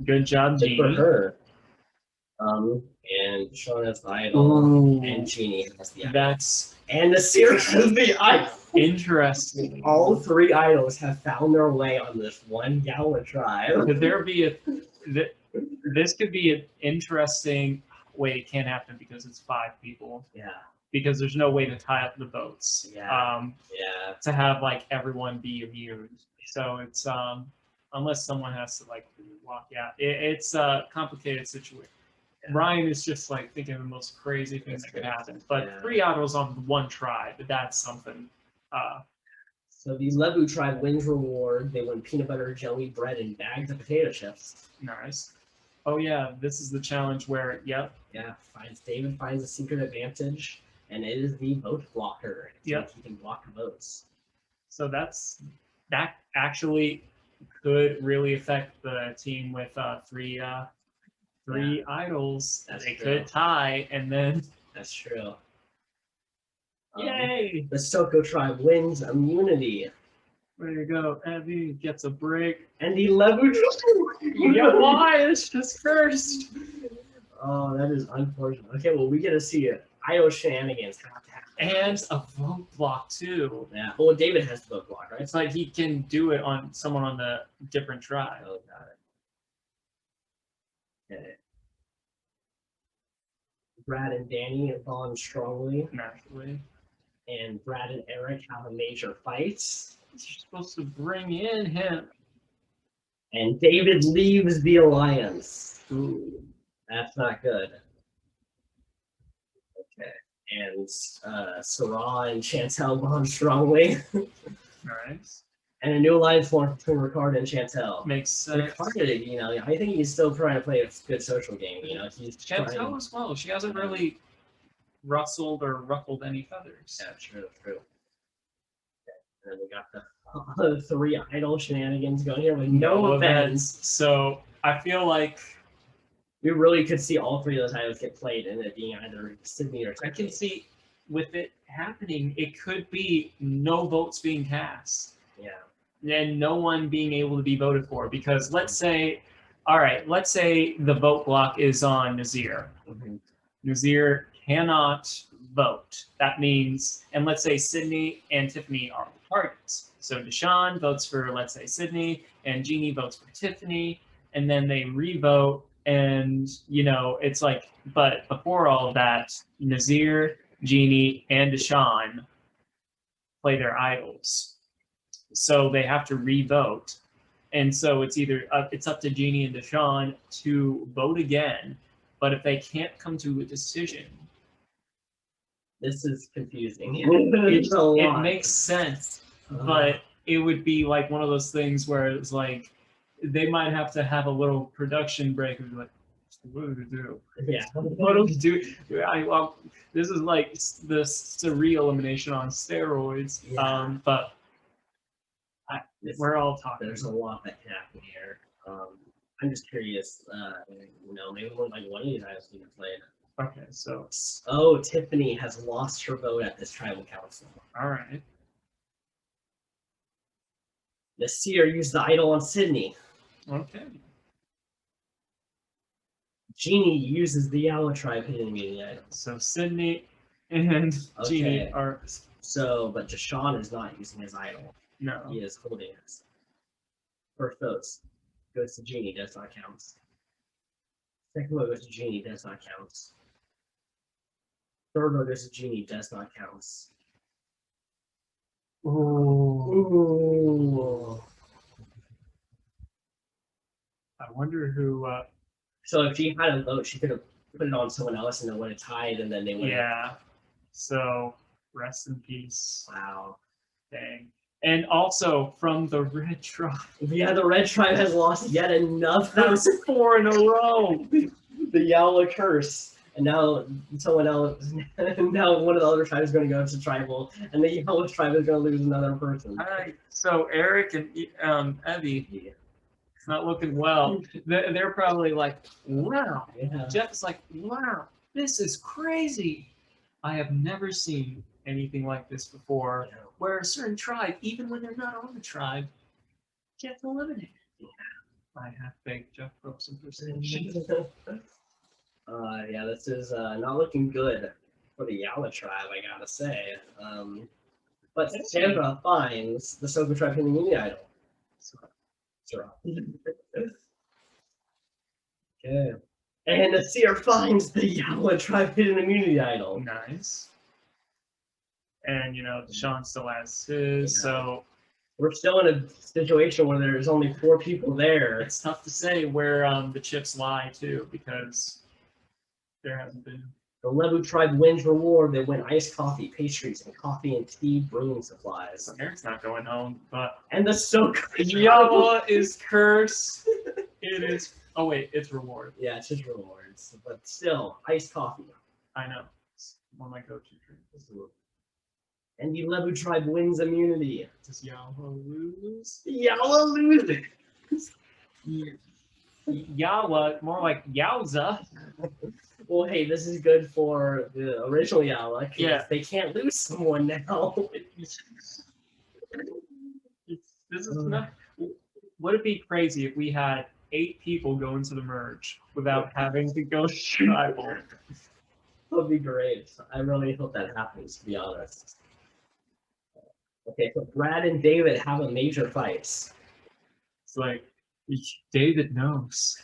Good job, Jeannie. Good for her. And Sean has the idol, and Jeannie has the idol. And Nasir has the idol. Interesting. All three idols have found their way on this one Yellow Tribe. Could there be this could be an interesting. Wait, it can't happen because it's 5 people. Yeah. Because there's no way to tie up the votes. Yeah. To have like everyone be immune. So it's unless someone has to like walk out. It's a complicated situation. Yeah. Ryan is just like thinking of the most crazy things that could happen. But 3 idols on one tribe, that's something. So the Lebu tribe wins reward. They win peanut butter, jelly, bread, and bags of potato chips. Nice. Oh yeah, this is the challenge where David finds a secret advantage, and it is the vote blocker. Yep. He can block votes. So that actually could really affect the team with 3 idols. They could tie, and then that's true. Yay! The Soko tribe wins immunity. There you go. Abby gets a break. And the Lebu tribe. Yeah, why? It's just cursed. Oh, that is unfortunate. Okay, well, we get to see it. Idol shenanigans have to happen. And a vote block, too. Yeah. Well, David has the vote block, right? It's like he can do it on someone on the different tribe. Oh, got it. Okay. Brad and Danny bond strongly. Naturally. And Brad and Eric have a major fight. You're supposed to bring in him. And David leaves the alliance. Ooh. That's not good. Okay. And Sarah and Chantel bond strongly. Nice. And a new alliance formed between Ricard and Chantel. Makes sense. Ricard, you know, I think he's still trying to play a good social game. You know, he's Chantel trying... as well. She hasn't really rustled or ruffled any feathers. Yeah, true. Okay. And then we got the 3 idle shenanigans going here with no events. So I feel like we really could see all 3 of those titles get played, and it being either Sydney or Tiffany. I can see with it happening, it could be no votes being cast. Yeah. And no one being able to be voted for, because let's say, all right, let's say the vote block is on Nazir. Mm-hmm. Nazir cannot vote. That means, and let's say Sydney and Tiffany are the targets. So Deshawn votes for, let's say, Sydney, and Jeannie votes for Tiffany, and then they re-vote, and, you know, it's like, but before all of that, Nazir, Jeannie, and Deshawn play their idols. So they have to re-vote. And so it's either, it's up to Jeannie and Deshawn to vote again, but if they can't come to a decision, this is confusing. It makes sense, but it would be like one of those things where it's like they might have to have a little production break and be like, what do we do? Yeah. What do we do? Well, this is like the surreal elimination on steroids. Yeah. But we're all talking. There's a lot that can happen here. I'm just curious. You know, maybe one of these items can play it. Okay, so. Oh, Tiffany has lost her vote at this tribal council. All right. The seer used the idol on Sydney. Okay. Jeannie uses the Yellow tribe hidden immunity idol. So Sydney and Jeannie are. So, but Deshawn is not using his idol. No. He is holding it. First votes goes to Jeannie, does not count. Second vote goes to Jeannie, does not count. Third vote goes to Jeannie, does not count. Ooh. I wonder who. So if she had a vote, she could have put it on someone else and it would have tied, and then they would. Yeah. So rest in peace. Wow. Dang. And also from the Red Tribe. Yeah, the Red Tribe has lost yet another. That's 4 in a row. The Yellow curse. And now someone else, now one of the other tribes is going to go to tribal, and the Yellow tribe is going to lose another person. All right. So Eric and Evie, it's not looking well. They're probably like, wow. Yeah. Jeff is like, wow, this is crazy. I have never seen anything like this before, where a certain tribe, even when they're not on the tribe, gets eliminated. Yeah. I have fake Jeff Probst impersonation. Yeah, this is not looking good for the Yala tribe, I gotta say. But Sandra finds the Soka tribe in the mini idol. Okay. And the seer finds the Yala tribe hidden immunity idol. Nice. And, you know, Deshaun still has his, so... We're still in a situation where there's only 4 people there. It's tough to say where the chips lie, too, because there hasn't been... The Lebu tribe wins reward. They win iced coffee, pastries, and coffee and tea brewing supplies. Eric's not going home, but... And the Soka Yawa is cursed. It is... Oh, wait, it's reward. Yeah, it's just rewards. But still, iced coffee. I know. It's one of my go-to drinks. And the Lebu tribe wins immunity. Does Yawa lose? Yawa loses. Yawa, more like Yowza. Well, hey, this is good for the original Yawa. Yeah. They can't lose someone now. This is not... Would it be crazy if we had 8 people go into the merge without having to go tribal? That would be great. I really hope that happens, to be honest. Okay, so Brad and David have a major fight. It's like, David knows.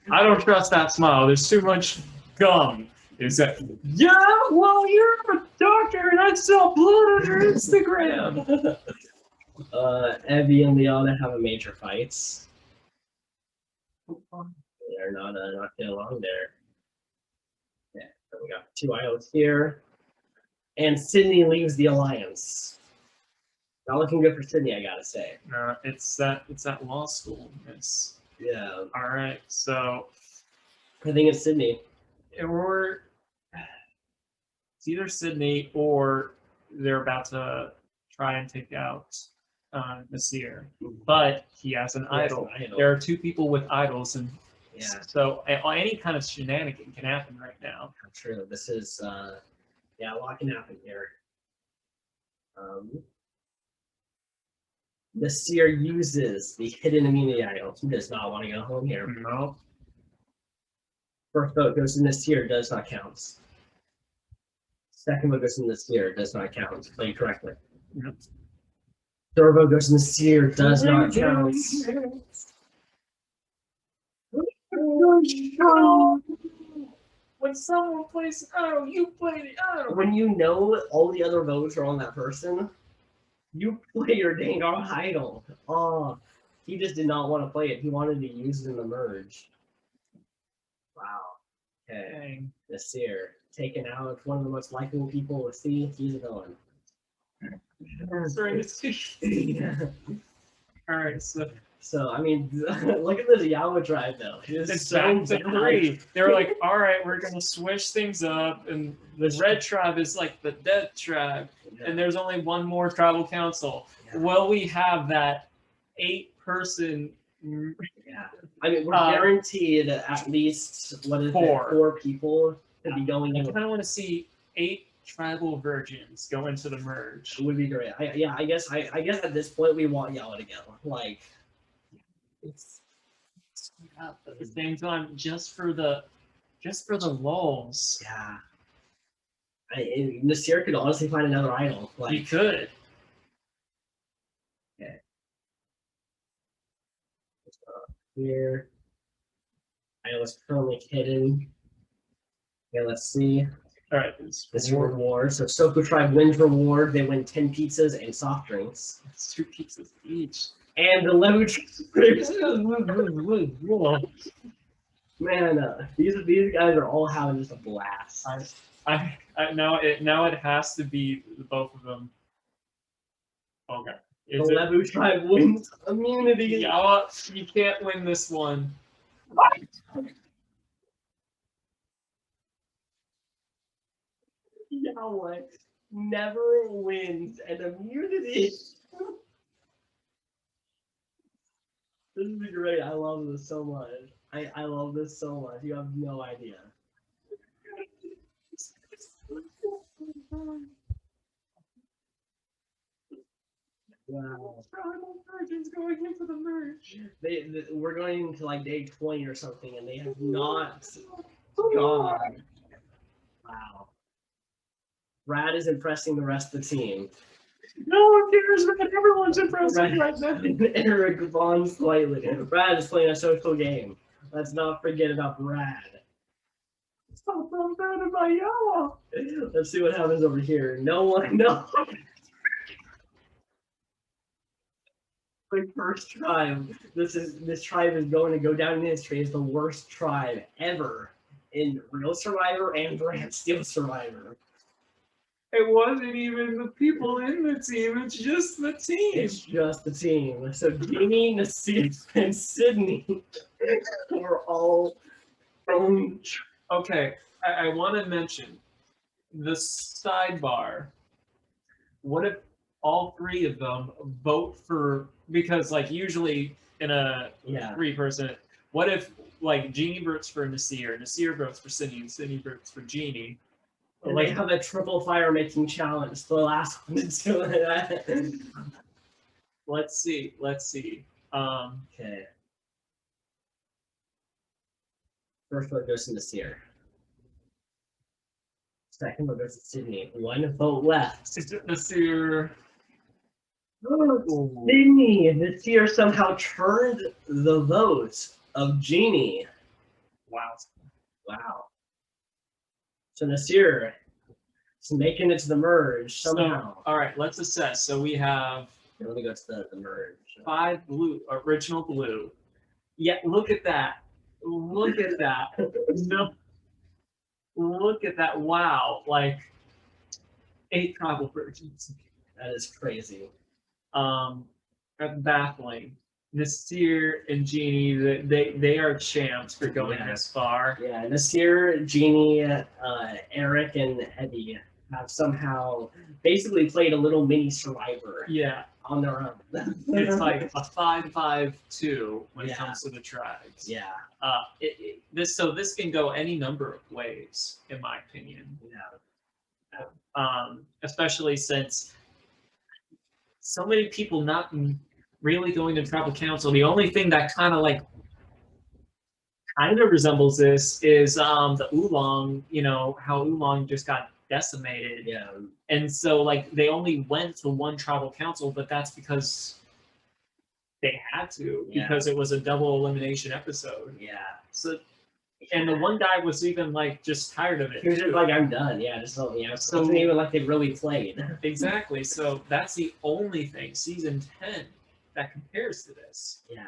I don't trust that smile. There's too much gum. Is that, yeah, well, you're a doctor and I sell blood on your Instagram. Evie and Liana have a major fight. They're not getting along there. Yeah, so we got 2 idols here. And Sydney leaves the alliance. Not looking good for Sydney, I gotta say. It's that law school. Yeah. All right, so I think it's Sydney. Or it's either Sydney or they're about to try and take out Nasir. But he has an idol. There are two people with idols, and so any kind of shenanigan can happen right now. True. This is a lot can happen here. Nasir uses the hidden immunity idol. He does not want to go home here. No. First vote goes to Nasir, does not count. Second vote goes to Nasir, does not count. Play correctly. Yep. Third vote goes to Nasir, does not count. When someone plays idol, you play the idol. When you know all the other votes are on that person, you play your dang idol. Oh, he just did not want to play it. He wanted to use it in the merge. Wow. Okay. Nasir, taken out. One of the most likable people with C. He's a villain. Sorry, All right, so I mean, look at this Yawa tribe though. It's so back to 3. They're like, all right, we're gonna switch things up, and the red tribe is like the dead tribe, and there's only one more tribal council. Yeah. Will we have that 8-person? Yeah, I mean, we're guaranteed at least 4 people to be going. I kind of want to see 8 tribal virgins go into the merge. It would be great. I guess at this point we want Yawa to go. Like, it's up at the same time, just for the lulls. Yeah. Nasir could honestly find another idol. Like, he could. Okay. Here. Idol's currently hidden. Okay, let's see. All right. This reward. So Soku Tribe wins reward. They win 10 pizzas and soft drinks. It's 2 pizzas each. And the Levu Man, these guys are all having just a blast. Now it has to be both of them. Okay. The Levu Tribe wins immunity. Yeah, you can't win this one. Yahweh never wins an immunity. This is great. I love this so much. I love this so much. You have no idea. Wow. Tribal virgins going into the merge. We're going into like day 20 or something, and they have not gone. Wow. Brad is impressing the rest of the team. No one cares, man. Everyone's impressing right now. Eric Vaughn slightly. Brad is playing a social game. Let's not forget about Brad. Stop throwing Brad in my yellow. Let's see what happens over here. No one knows. The first tribe. This tribe is going to go down in history as the worst tribe ever in Real Survivor and Brantsteele Survivor. It wasn't even the people in the team, it's just the team. It's just the team. So Jamie, Nasir, and Sydney were all from. Okay, I want to mention the sidebar. What if all 3 of them vote for, because like usually in a 3-person, what if like Jeannie votes for Nasir votes for Sydney, and Sydney votes for Jeannie? And they have a triple fire making challenge. The last one to do it. Let's see. Okay. First vote goes to Nasir. Second vote goes to Sydney. 1 vote left. Nasir. Oh, Sydney. Nasir somehow turned the vote of Jeannie. Wow. So Nasir is making it to the merge somehow. So, all right, let's assess. So we have. Let me go to the merge. 5 blue, original blue. Yeah, look at that. Look at that. No. Look at that. Wow. Like 8 tribal virgins. That is crazy. baffling. Nasir and Jeannie, they are champs for going this far. Yeah, Nasir, Jeannie, Eric, and Eddie have somehow basically played a little mini Survivor. Yeah. On their own. It's like a 5-5-2 when it comes to the tribes. Yeah. This can go any number of ways, in my opinion. Yeah. Especially since so many people not really going to tribal council. The only thing that kind of resembles this is the Oolong. You know how Oolong just got decimated. Yeah. And so like they only went to one tribal council, but that's because they had to, because it was a double elimination episode. Yeah. So, and the one guy was even like just tired of it. He was just like, I'm done. Yeah, just let me out. So it wasn't even like they really played. Exactly. So that's the only thing, season 10, that compares to this. Yeah.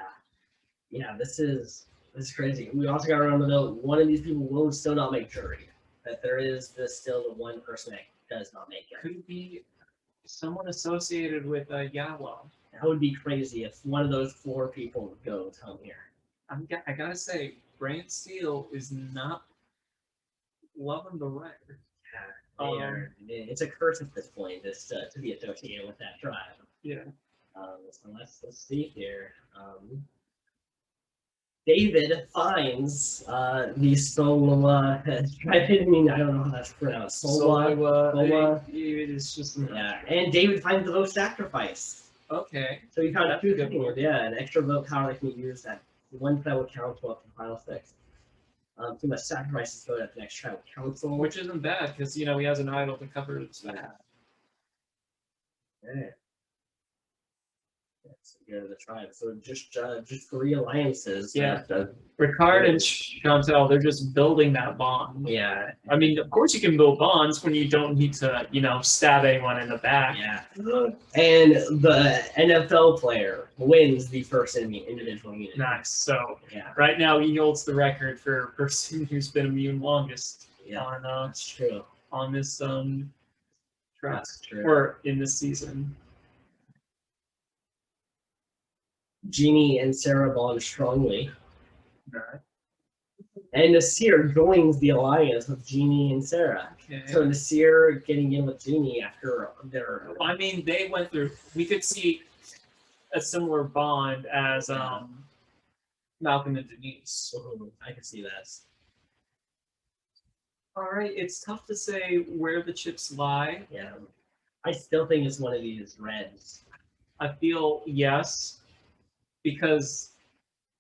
Yeah, this is crazy. We also got to remember though, one of these people will still not make jury. That there is still the one person that does not make it. Could be someone associated with Yawa. That would be crazy if one of those 4 people goes home here. I gotta say, Brantsteele is not loving the red. Yeah, it's a curse at this point, just to be associated with that tribe. Yeah. So let's see here. David finds the Solwa. I mean, I don't know how that's pronounced. Solwa. It's just and David finds the vote sacrifice. Okay. So you found 2 things. Yeah, an extra vote power that can be used at one tribal council up to the final 6. Too much sacrifice his vote at the next tribal council, which isn't bad because he has an idol to cover his back. Yeah. So go to the tribe. So just 3 alliances. Yeah. Ricard and Chantel, they're just building that bond. Yeah. I mean, of course you can build bonds when you don't need to, stab anyone in the back. Yeah. And the NFL player wins the first individual immunity. Nice. So right now he holds the record for person who's been immune longest. On that's true. On this track. That's true. Or in this season. Jeannie and Sarah bond strongly. Right. And Nasir joins the alliance with Jeannie and Sarah. Okay. So Nasir getting in with Jeannie after their... I mean, they went through... We could see a similar bond as Malcolm and Denise. I can see that. All right, it's tough to say where the chips lie. Yeah. I still think it's one of these reds. I feel yes, because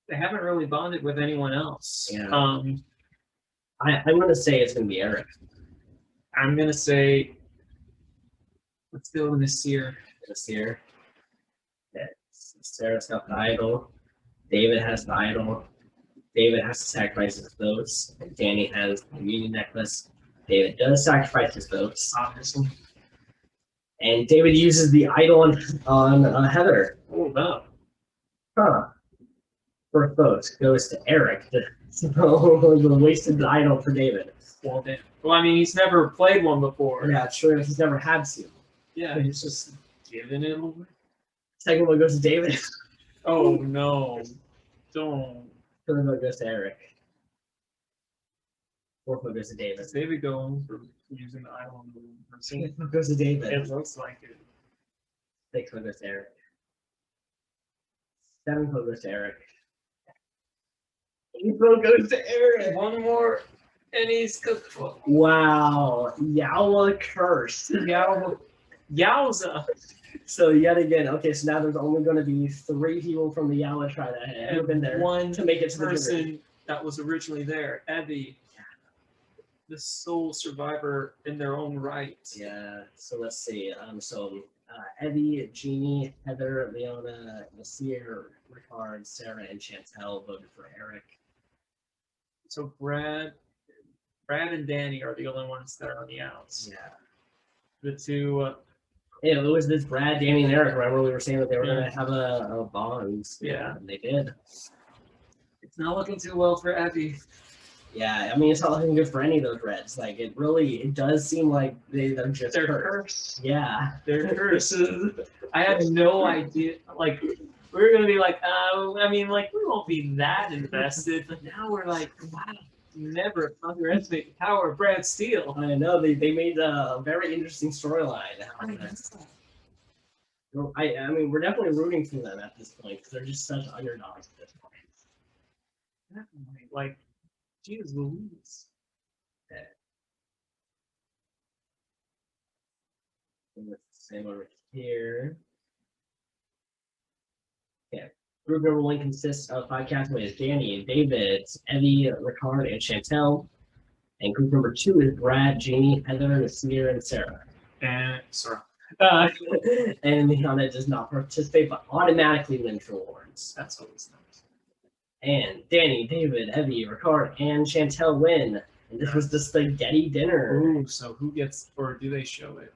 they haven't really bonded with anyone else. Yeah. I'm going to say it's going to be Eric. I'm going to say, let's go with Nasir. Nasir. Yeah. Sarah's got the idol. David has the idol. David has to sacrifice his votes. And Danny has the immunity necklace. David does sacrifice his votes. Obviously. And David uses the idol on Heather. Oh, no. Huh. First vote goes to Eric. So the wasted idol for David. Well, I mean, he's never played one before. Yeah, true. He's never had to. Yeah, he's just giving it away. Second one goes to David. Oh, no. Don't. Third vote goes to Eric. Fourth vote goes to David. Is David going for using the idol on the person? Fifth vote goes to David. It looks like it. Sixth vote goes to Eric. Seventh vote goes to Eric. Eighth vote goes to Eric. One more, and he's cooked. Wow. Yawa curse. Yowza. So yet again, okay, so now there's only going to be 3 people from the Yawa tribe that have been there. One to make it to the person that was originally there, Evie. The sole survivor in their own right. Yeah, so let's see. Evie, Jeannie, Heather, Leona, Nasir, Ricard, Sarah, and Chantel voted for Eric. So Brad and Danny are the only ones that are on the outs. Yeah. The 2. Yeah, it was this Brad, Danny, and Eric. Remember we were saying that they were going to have a bond. Yeah. And they did. It's not looking too well for Evie. Yeah, I mean, it's not looking good for any of those Reds. Like, it does seem like they're just They're cursed. Yeah. They're cursed. I had no idea. Like, we were going to be like, I mean, like, we won't be that invested. But now we're like, wow, never underestimate the power of Brantsteele. I know, they made a very interesting storyline. I mean, we're definitely rooting for them at this point because they're just such underdogs at this point. Definitely. Like, Jesus Louise. Okay. Same over here. Okay. Group number 1 consists of 5 castaways: Danny, David, Evie, Ricard, and Chantel. And group number 2 is Brad, Jeannie, Heather, Nasir, and Sarah. And Sarah. And Liana does not participate, but automatically wins rewards. That's always nice. And Danny, David, Evie, Ricard, and Chantel win. And this was the spaghetti dinner. Ooh, so who gets, or do they show it?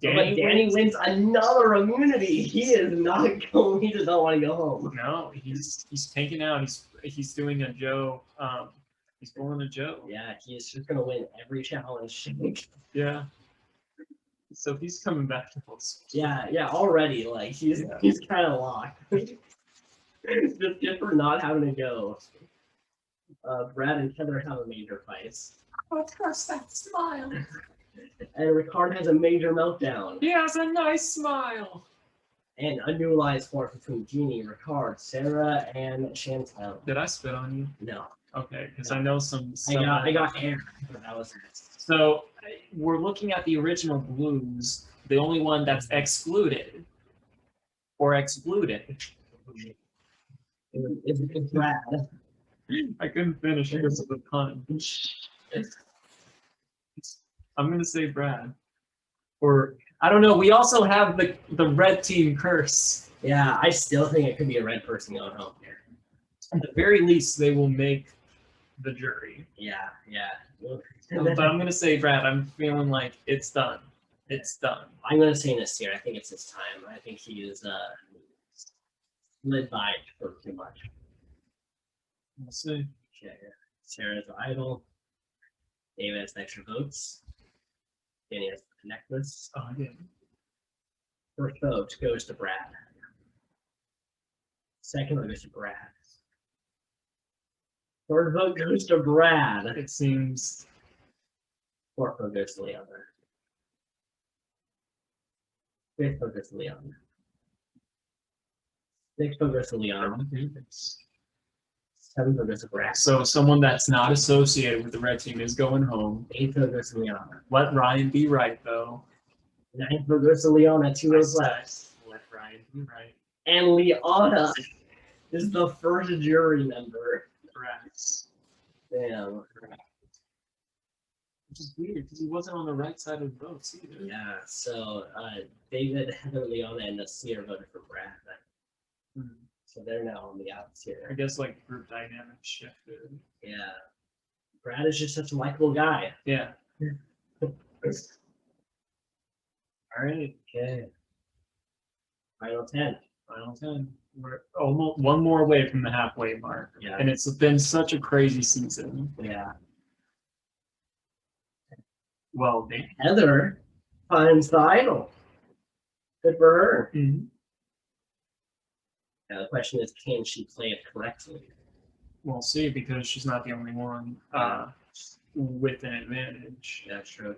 Danny wins another immunity. He is not going. He does not want to go home. No, he's tanking out. He's doing a Joe. He's pulling a Joe. Yeah, he's just gonna win every challenge. Yeah. So he's coming back to full speed. Yeah. Already, like he's kind of locked. just for not having to go. Brad and Heather have a major fight. Oh, curse that smile. And Ricard has a major meltdown. He has a nice smile. And a new alliance formed between Jeannie, Ricard, Sarah, and Chantel. Did I spit on you? No. Okay, because I know some. I got air. That was it. So we're looking at the original blues. The only one that's excluded. It's Brad. I couldn't finish because of the pun. I'm gonna say Brad. Or I don't know. We also have the red team curse. Yeah, I still think it could be a red person going home here. At the very least, they will make the jury. Yeah. But I'm gonna say Brad. I'm feeling like it's done. It's done. I'm gonna say Nasir. I think it's his time. I think he is slid by for too much. We'll see. Okay. Sarah's the idol. David has extra votes. Danny has the necklace. Oh, yeah. First vote goes to Brad. Second vote goes to Brad. Third vote goes to Brad. It seems. Fourth vote goes to Leon. Fifth vote goes to Leon. Sixth vote goes to Leon. Seventh vote goes to Brad. So someone that's not associated with the red team is going home. Eighth vote goes to Leon. Let Ryan be right, though. Ninth vote goes to Leon at 2 votes left. Let Ryan be right. And Leona is the first jury member. Correct. Damn. Which is weird because he wasn't on the right side of the votes either. Yeah, so David, Heather, Leona, and Nasir voted for Brad. So they're now on the outs here. I guess like group dynamics shifted. Yeah. Brad is just such a likable guy. Yeah. All right. Okay. Final 10. Final 10. We're almost one more away from the halfway mark. Yeah. And it's been such a crazy season. Yeah. Well, Heather finds the idol. Good for her. Mm-hmm. Now the question is, can she play it correctly? We'll see, because she's not the only one with an advantage. Yeah, true.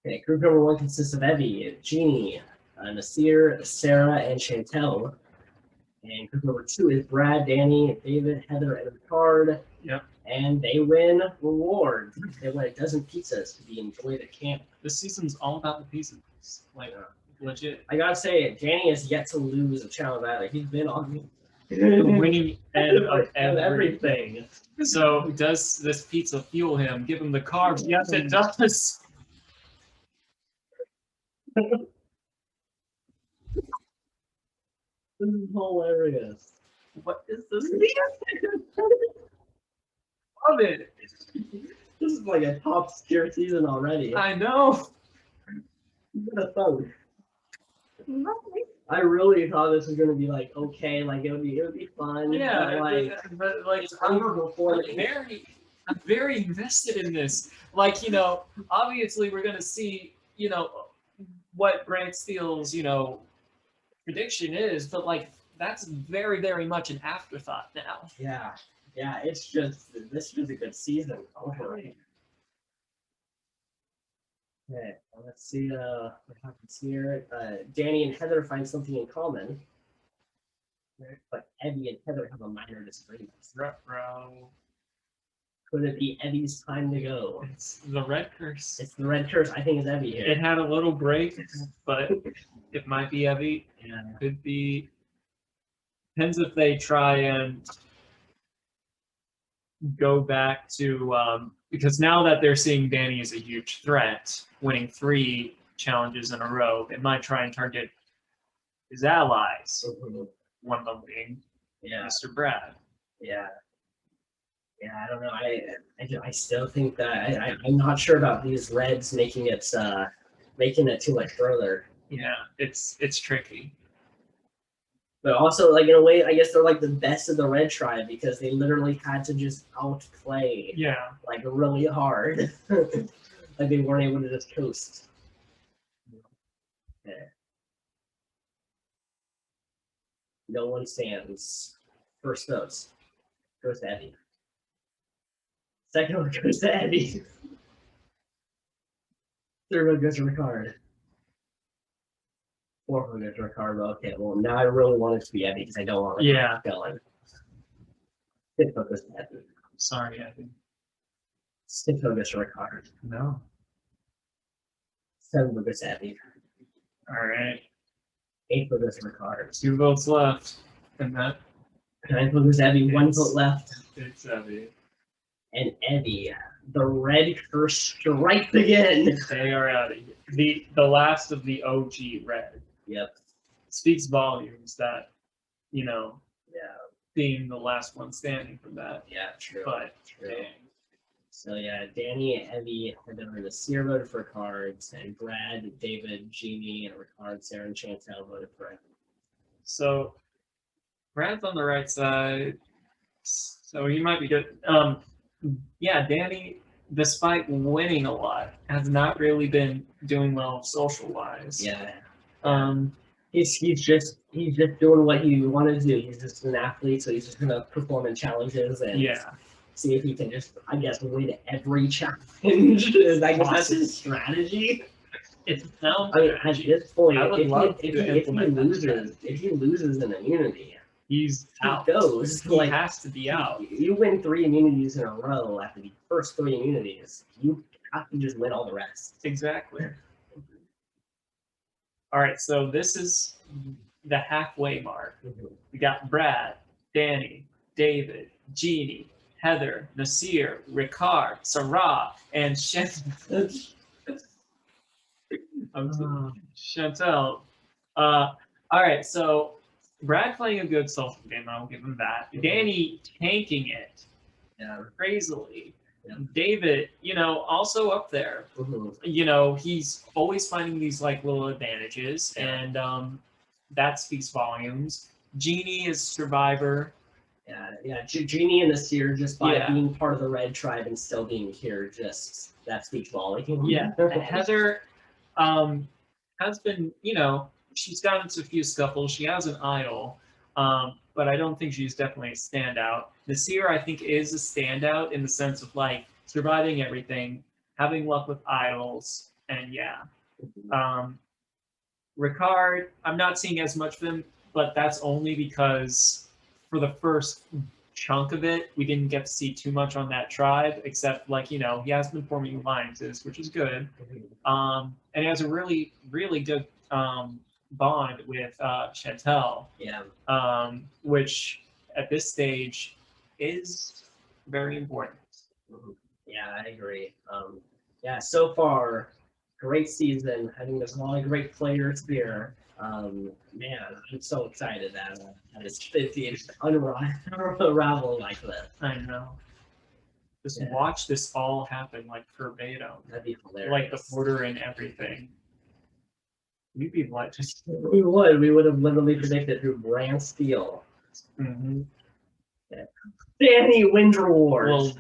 Okay, group number 1 consists of Evie, Jeannie, Nasir, Sarah, and Chantel. And group number 2 is Brad, Danny, David, Heather, and Ricard. Yep. And they win rewards. They win a dozen pizzas to be enjoyed at camp. This season's all about the pizzas. Like, legit. I gotta say, Danny has yet to lose a challenge either. He's been on the winning end of everything. So does this pizza fuel him? Give him the carbs? Yes, it does. This is hilarious. What is this? Love it. This is like a top tier season already. I know. What a phone. Lovely. I really thought this was gonna be like okay, like it would be fun. Yeah, but like I'm very invested in this. Like, obviously we're gonna see, what Brantsteele's, prediction is, but like that's very, very much an afterthought now. Yeah, yeah, it's just this was a good season overall. Okay, well, let's see what happens here. Danny and Heather find something in common, but Evie and Heather have a minor disagreement. Ruh-roh. Could it be Evie's time to go? It's the red curse. It's the red curse. I think it's Evie here. It had a little break, but it might be Evie. Yeah. Could be. Depends if they try and go back to because now that they're seeing Danny as a huge threat, winning 3 challenges in a row, they might try and target his allies. Mhm. One of them being Yeah. Mr. Brad. Yeah. Yeah, I don't know. I still think that I'm not sure about these Reds making it too much further. Yeah, it's tricky. But also, like in a way, I guess they're like the best of the Red tribe because they literally had to just outplay, like really hard. Like they weren't able to just coast. Okay. No one stands. First votes goes to Eddie. Second one goes to Eddie. Third one goes to Ricard. Fourth one goes to Ricard. Okay, well now I really want it to be Eddie because I don't want Ricard going. Fifth one goes to Eddie. Sorry, Eddie. Sixth one goes to Ricard. No. Seventh one goes to Eddie. All right. Eighth one goes to Ricard. 2 votes left, and that. Ninth one goes to Eddie. 1 vote left. It's Eddie. And Eddie, the red curse strikes again. They are out of here. The last of the OG red. Yep. Speaks volumes that, Yeah. being the last one standing from that. Yeah, true. But true. Dang. So yeah, Danny and Evie have been the Seer voted for cards, and Brad, David, Jeannie, and Ricard, Sarah, and Chantel voted for it. So Brad's on the right side, so he might be good. Yeah, Danny, despite winning a lot, has not really been doing well social wise. Yeah. He's just doing what he wanted to do. He's just an athlete, so he's just gonna perform in challenges and see if he can just, I guess, win every challenge. That's his strategy. It's now. I mean, at this point, if he loses an immunity, he's out. Goes. He has to be out. You win 3 immunities in a row after the first 3 immunities. You have to just win all the rest. Exactly. All right, so this is the halfway mark. We got Brad, Danny, David, Jeannie, Heather, Nasir, Ricard, Sarah, and Chantel. All right, so Brad playing a good social game, I'll give him that. Danny tanking it crazily. Yeah. David, also up there. He's always finding these like little advantages, and that speaks volumes. Jeannie is survivor. Yeah. Jeannie and Nasir, just by being part of the Red tribe and still being here, just that speaks volumes. Yeah. Heather has been, she's gotten into a few scuffles. She has an idol, but I don't think she's definitely a standout. Nasir, I think, is a standout in the sense of like surviving everything, having luck with idols, and Ricard, I'm not seeing as much of him, but that's only because for the first chunk of it, we didn't get to see too much on that tribe, except like, he has been forming alliances, which is good. And he has a really, really good bond with Chantel. Yeah. Which at this stage is very important. Yeah, I agree. So far, great season. I think there's a lot of great players here. Man, I'm so excited that it's unravel like this. I know. Just watch this all happen like verbatim. That'd be hilarious. Like the order and everything. We'd be like just. We would. We would have literally predicted who Brantsteele. Mm-hmm. Yeah. Danny wins reward. Well,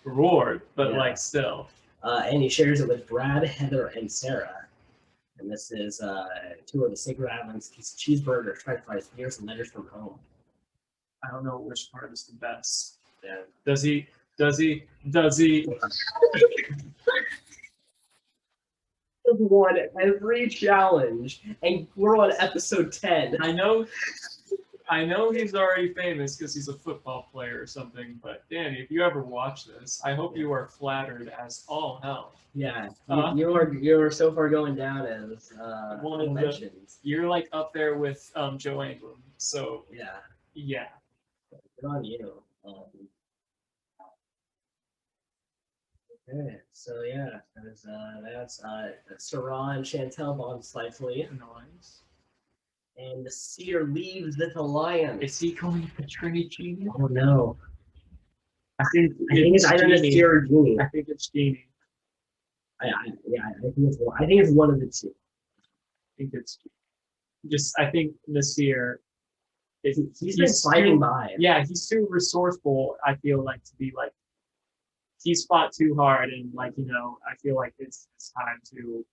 reward, but like still. And he shares it with Brad, Heather, and Sarah. And this is two of the Sacred Islands cheeseburgers, french fries, beers, and letters from home. I don't know which part is the best. Yeah. Does he? Won every challenge, and we're on episode 10. I know he's already famous because he's a football player or something, but Danny, if you ever watch this, I hope you are flattered as all hell. Yeah, you're so far going down as one of mentions. You're like up there with Joe Anglim, so yeah. Good on you. Okay, so yeah, that's Sarah and Chantel bond slightly. Nice. And the seer leaves this alliance. Is he going to Trini Genie? Oh no. I think it's either the seer or Genie. I think it's Genie. I think it's one of the two. I think it's just. I think Nasir. He's been sliding by. Yeah, he's too resourceful. I feel like to be like. He's fought too hard, and like I feel like it's time to,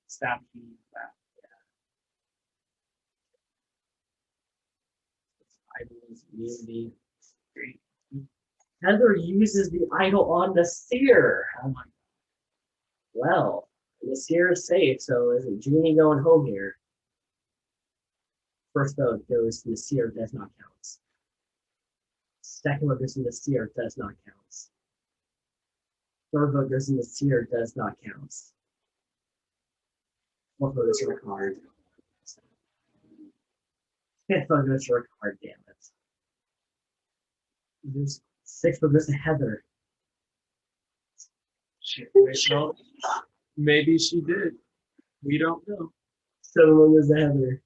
stab him back. Yeah. Heather uses the idol on the seer. Oh my God. Well, the seer is safe, so is it Genie going home here? First vote goes to the seer, does not count. Second vote goes to the seer, does not count. Third vote goes to the seer, does not count. Fourth vote goes to Ricard. Fifth vote goes to Ricard, damn it. Sixth vote goes to Heather. Shit, well, maybe she did. We don't know. Seventh vote goes to Heather.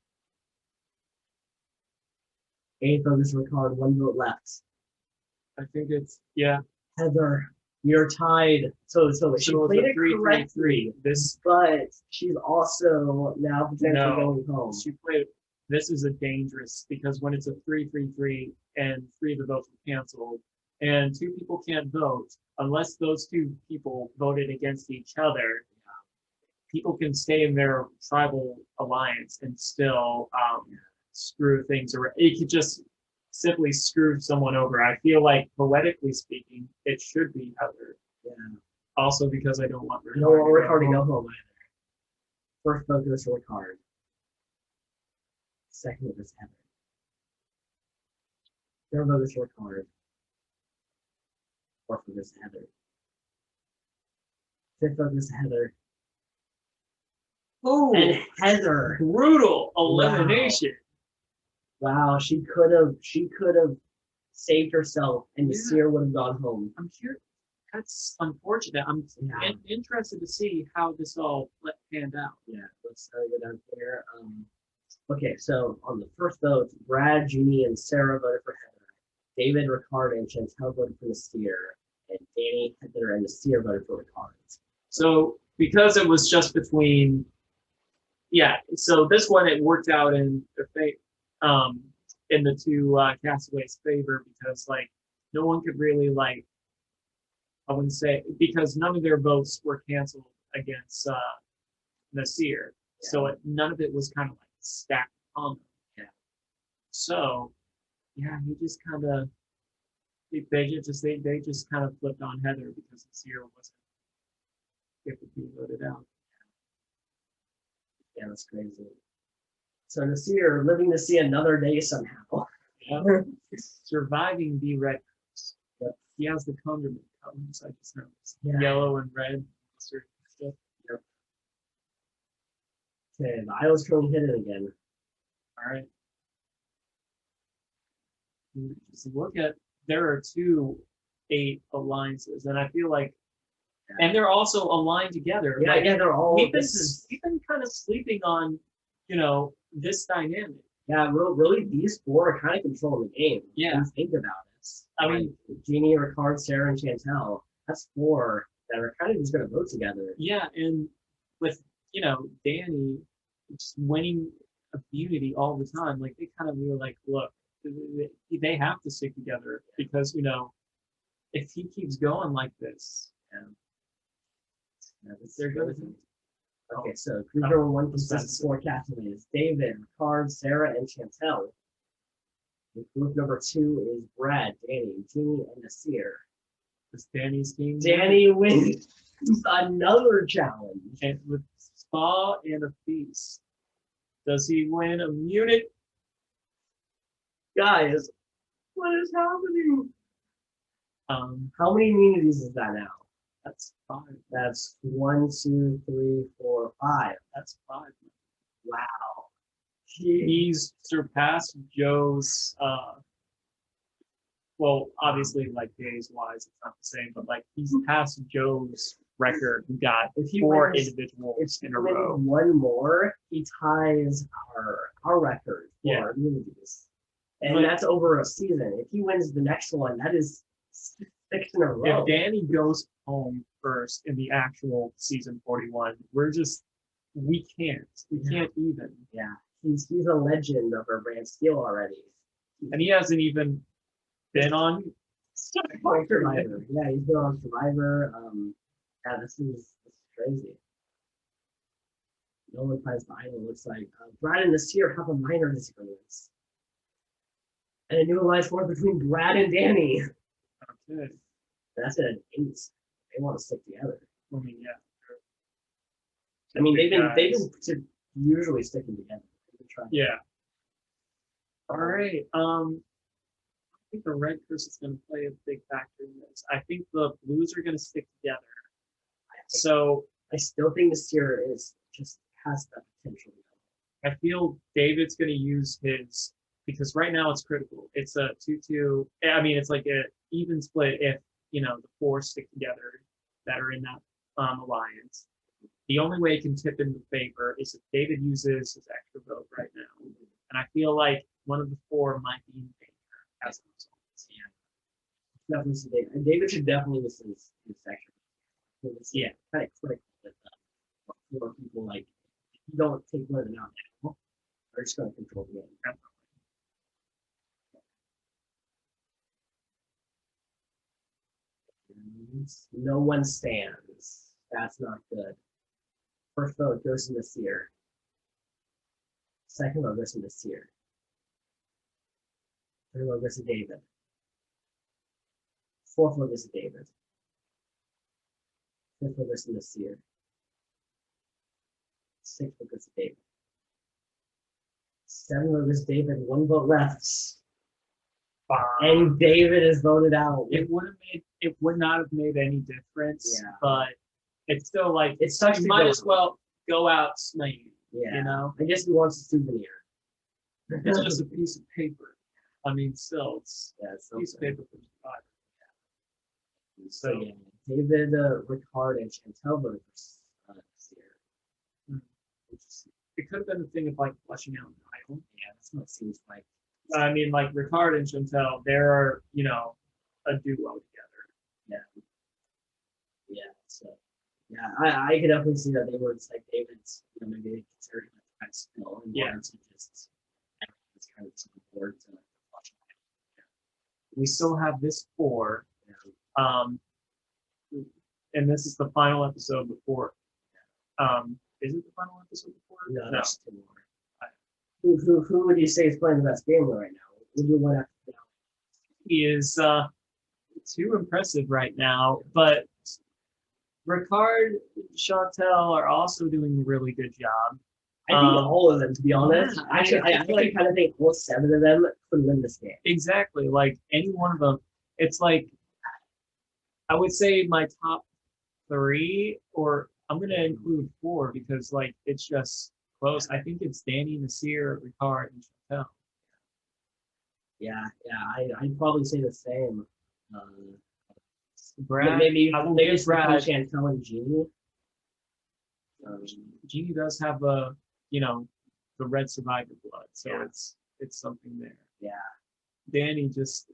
Eighth vote goes to Ricard, one vote left. I think it's Heather, you're tied. So she played it correctly. But she's also now potentially going home. She played. This is a dangerous because when it's a 3-3-3 and 3 of the votes were canceled, and 2 people can't vote unless those 2 people voted against each other. People can stay in their tribal alliance and still screw things around. It could just simply screw someone over. I feel like, poetically speaking, it should be Heather. Yeah. Also because I don't want Ricard. You don't want Ricard to go home either. First vote goes to Ricard. Second vote goes to Heather. Third vote goes to Ricard. Fourth vote goes to Heather. Fifth vote goes to Heather. Oh, and Heather. Brutal elimination. Wow, she could have saved herself, and the seer would have gone home. I'm sure that's unfortunate. I'm interested to see how this all panned out. Yeah, let's go down here. Okay, so on the first vote, Brad, Jeannie, and Sarah voted for Heather. David, Ricard, and Chantel voted for the seer, and Danny, Heather, and the seer voted for Ricard. So because it was just between, so this one it worked out in their fate. In the 2 castaways' favor because no one could really I wouldn't say because none of their votes were canceled against Nasir, so none of it was kind of stacked on them. Yeah. So he just kind of they just kind of flipped on Heather because Nasir wasn't able to be voted out. Yeah, that's crazy. So Nasir living to see another day somehow. Surviving the red. Yep. He has the condiment colors, I just noticed. Yellow and red. Stuff. Yep. Okay, the idol's currently hidden again. All right. Just look at there are 2 8 alliances, and I feel like and they're also aligned together. Yeah, they're all we've been kind of sleeping on this dynamic. Yeah, really, these 4 are kind of controlling the game. Yeah. Think about it. I mean, Jeannie, Ricard, Sarah, and Chantel. That's 4 that are kind of just going to vote together. Yeah, and with Danny just winning immunity all the time. Like they kind of were like, look, they have to stick together because if he keeps going like this, they're good. Okay, so group number one consists of 4 castaways: David, Ricard, Sarah, and Chantel. Group number 2 is Brad, Danny, Jeannie, and Nasir. Does Danny's team? Danny wins another challenge. And with Spa and a feast. Does he win immunity? Guys, what is happening? How many immunities is that now? That's 5. That's 1, 2, 3, 4, 5. That's 5. Wow. He's surpassed Joe's well, obviously like days wise it's not the same, but like he's passed Joe's record. He got 4 individuals in a row. One more, he ties our record for immunities. And that's over a season. If he wins the next one, that is 6 in a row. If Danny goes home first in the actual season 41, we can't even. Yeah. He's a legend of our Brantsteele already. And he hasn't even been on Survivor. Yeah, he's been on Survivor. Yeah, this is crazy. No one finds the idol, looks like. Brad and Nasir have a minor disagreements. And a new alliance formed between Brad and Danny. Okay. That's an 8. They want to stick together. I mean, yeah. I mean, they've been usually sticking together. Yeah. All right. I think the red curse is going to play a big factor in this. I think the blues are going to stick together. So I still think this year has that potential. I feel David's going to use his, because right now it's critical. It's a 2-2. I mean, it's like an even split if the 4 stick together that are in that alliance. The only way it can tip in the favor is if David uses his extra vote right now. And I feel like one of the 4 might be in danger as a result. Yeah. Definitely David. And David should definitely use his extra vote. Yeah, kind of critical that 4 people, like, if you don't take one of them out now, they're just going to control the game. No one stands. That's not good. First vote goes to Nasir. Second vote goes to Nasir. Third vote goes to David. Fourth vote goes to David. Fifth vote goes to Nasir. Sixth vote goes to David. Seventh vote goes to David. 1 vote left. And David is voted out. It would not have made any difference, but it's still like it sucks. You might as well go out swinging. Yeah, I guess he wants a souvenir. It's just a piece of paper. I mean, still, it's a piece of paper for Survivor. Yeah. So David, Ricard, and Chantel voted for this year. It could have been a thing of like flushing out an idol. Yeah, that's what it seems like. I mean, like Ricard and Chantel, they're a duo together. Yeah. Yeah. So. Yeah, I could definitely see that they were just like David's, maybe they consider him a kind of skill and wanted to just everything's kind of support to watch. We still have this 4, and this is the final episode before. Is it the final episode before? No, there's 2 more. Who would you say is playing the best game right now? Who do you want after the finale? He is too impressive right now, but Ricard, Chantel are also doing a really good job. I think all of them, to be honest. Actually, I kind of think all 7 of them could win this game. Exactly. Like any one of them, it's like I would say my top 3, or I'm gonna include 4 because like it's just close. I think it's Danny, Nasir, Ricard, and Chantel. Yeah, I'd probably say the same. Brad, maybe Brad, Chantel, and Jeannie. Jeannie does have the red survivor blood, so it's something there. Yeah. Danny just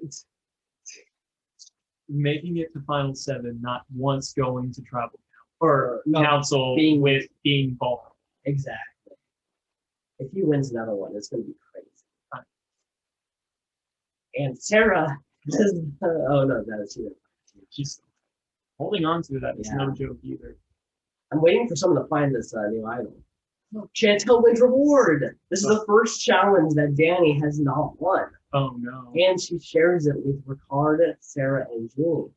making it to final 7, not once going to tribal council or council being vulnerable. Exactly. If he wins another one, it's going to be crazy. And Sarah is, oh no, that's you. She's holding on to that. It's no joke either. I'm waiting for someone to find this new idol. Chantel wins reward. This is the first challenge that Danny has not won. Oh no. And she shares it with Ricard, Sarah, and Julie.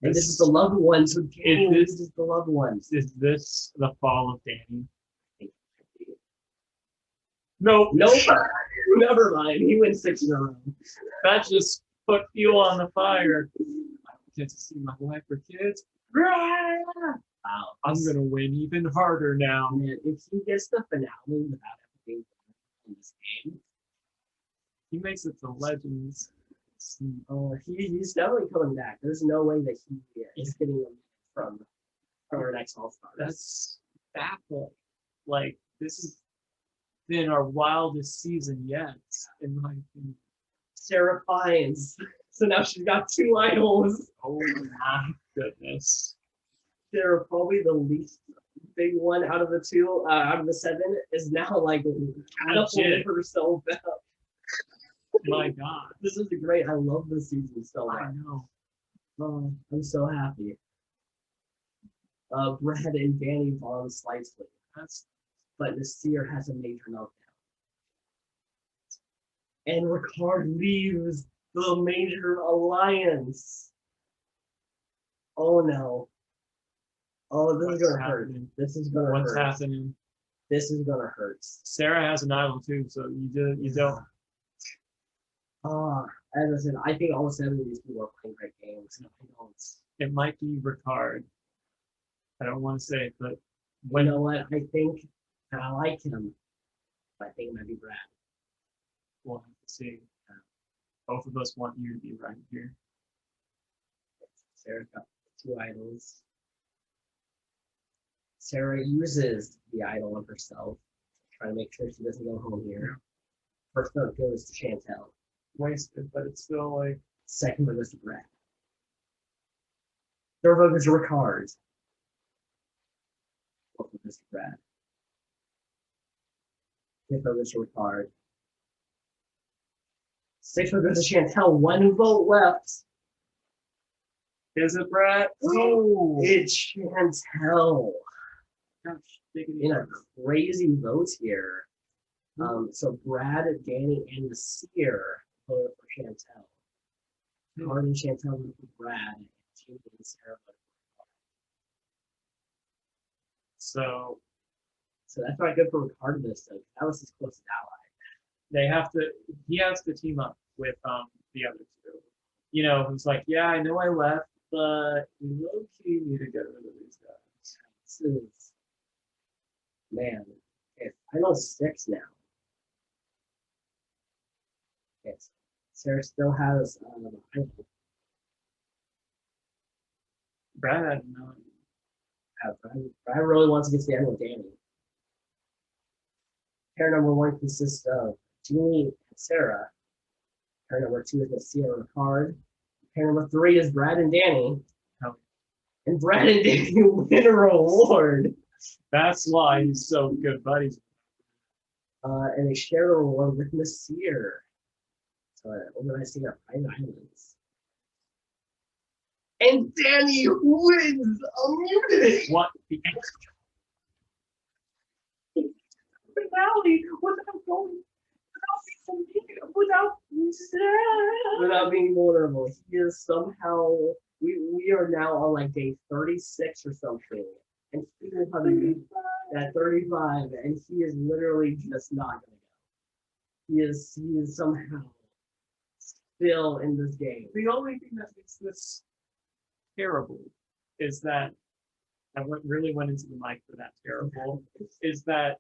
And this is the loved ones. This is the loved ones. Is this the fall of Danny? Nope. Never mind. He wins 6 in a row. That just put fuel on the fire. I don't get to see my wife or kids. Wow. I'm gonna win even harder now. Man, if he gets the finale without everything in this game, he makes it to Legends. Oh, he's definitely coming back. There's no way that he is getting him from our next All-Star. That's baffling. Like, this has been our wildest season yet, in my opinion. Sarah finds. So now she's got 2 idols. Oh my goodness. Sarah, probably the least big one out of the 2, out of the 7, is now like catapulted herself out. My God, this is great. I love this season so much. I know. Oh, I'm so happy. Brad and Danny bond slightly. But Nasir has a major meltdown. And Ricard leaves the major alliance. Oh no. Oh, this is gonna hurt. This is gonna hurt. What's happening? This is gonna hurt. Sarah has an idol too, so you don't. As I said, I think all 7 of these people are playing great games. It might be Ricard. I don't want to say it, but you know what? I think I like him. But I think it might be Brad. We'll have to see. Both of us want you to be right here. Sarah's got 2 idols. Sarah uses the idol of herself, trying to make sure she doesn't go home here. First vote goes to Chantel. Wasted, but it's still like. Second vote goes to Brad. Third vote goes to Ricard. Fourth vote goes to Brad. Fifth vote goes to Ricard. Sixth vote goes to Chantel. 1 vote left. Is it Brad? Oh, it's Chantel. In a crazy vote here. So Brad, Danny, and Nasir voted for Chantel. Ricard and Chantel voted for Brad, and Julie and Sarah voted for Ricard. So that's not good for Ricard this though. That was his closest ally. He has to team up with the other 2. You know, who's like, yeah, I know I left, but low key need to get rid of these guys. This is, man, it's final 6 now. Okay, so Sarah still has Brad, no. Brad really wants to get to the end with Danny. Pair number 1 consists of Julie and Sarah. Pair number 2 is Nasir and Ricard. Pair number 3 is Brad and Danny. Oh. And Brad and Danny win a reward. That's why he's so good buddies. And they share a reward with Nasir. So organizing our private islands. And Danny wins immunity. What? Finale without being vulnerable. He is somehow we are now on like day 36 or something. And he's coming at 35, and he is literally just not gonna go. He is somehow still in this game. The only thing that makes this terrible is that really went into the mic for that terrible is that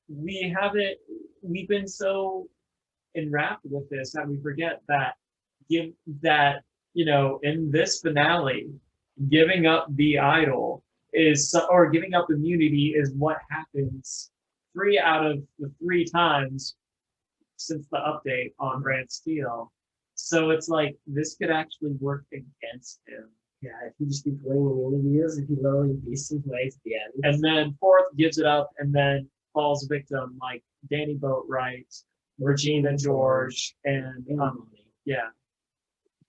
we've been so enwrapped with this that we forget that in this finale, giving up the idol or giving up immunity is what happens 3 out of the 3 times since the update on Brantsteele. So it's like this could actually work against him Yeah, if he just keeps winning immunities, if he literally beats his way to the end. And then fourth gives it up and then falls victim like Danny Boatwright, Regina George, and yeah,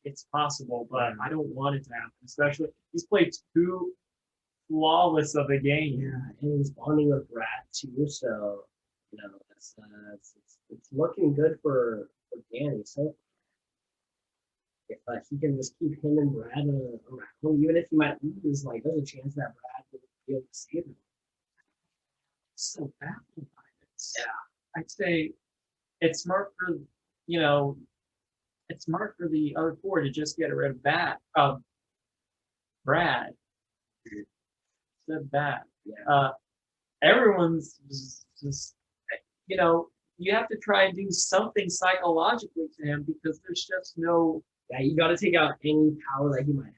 it's possible, but I don't want it to happen. Especially he's played too flawless of a game. Yeah, and he's bonding with Brad too, so it's looking good for Danny. So if he can just keep him and Brad around, even if he might lose, like there's a chance that Brad will be able to save him. So baffled by this. Yeah, I'd say it's smart for it's smart for the other four to just get rid of Brad. Said that. Yeah. Everyone's just you have to try and do something psychologically to him because there's just no. Yeah, you got to take out any power that he might have.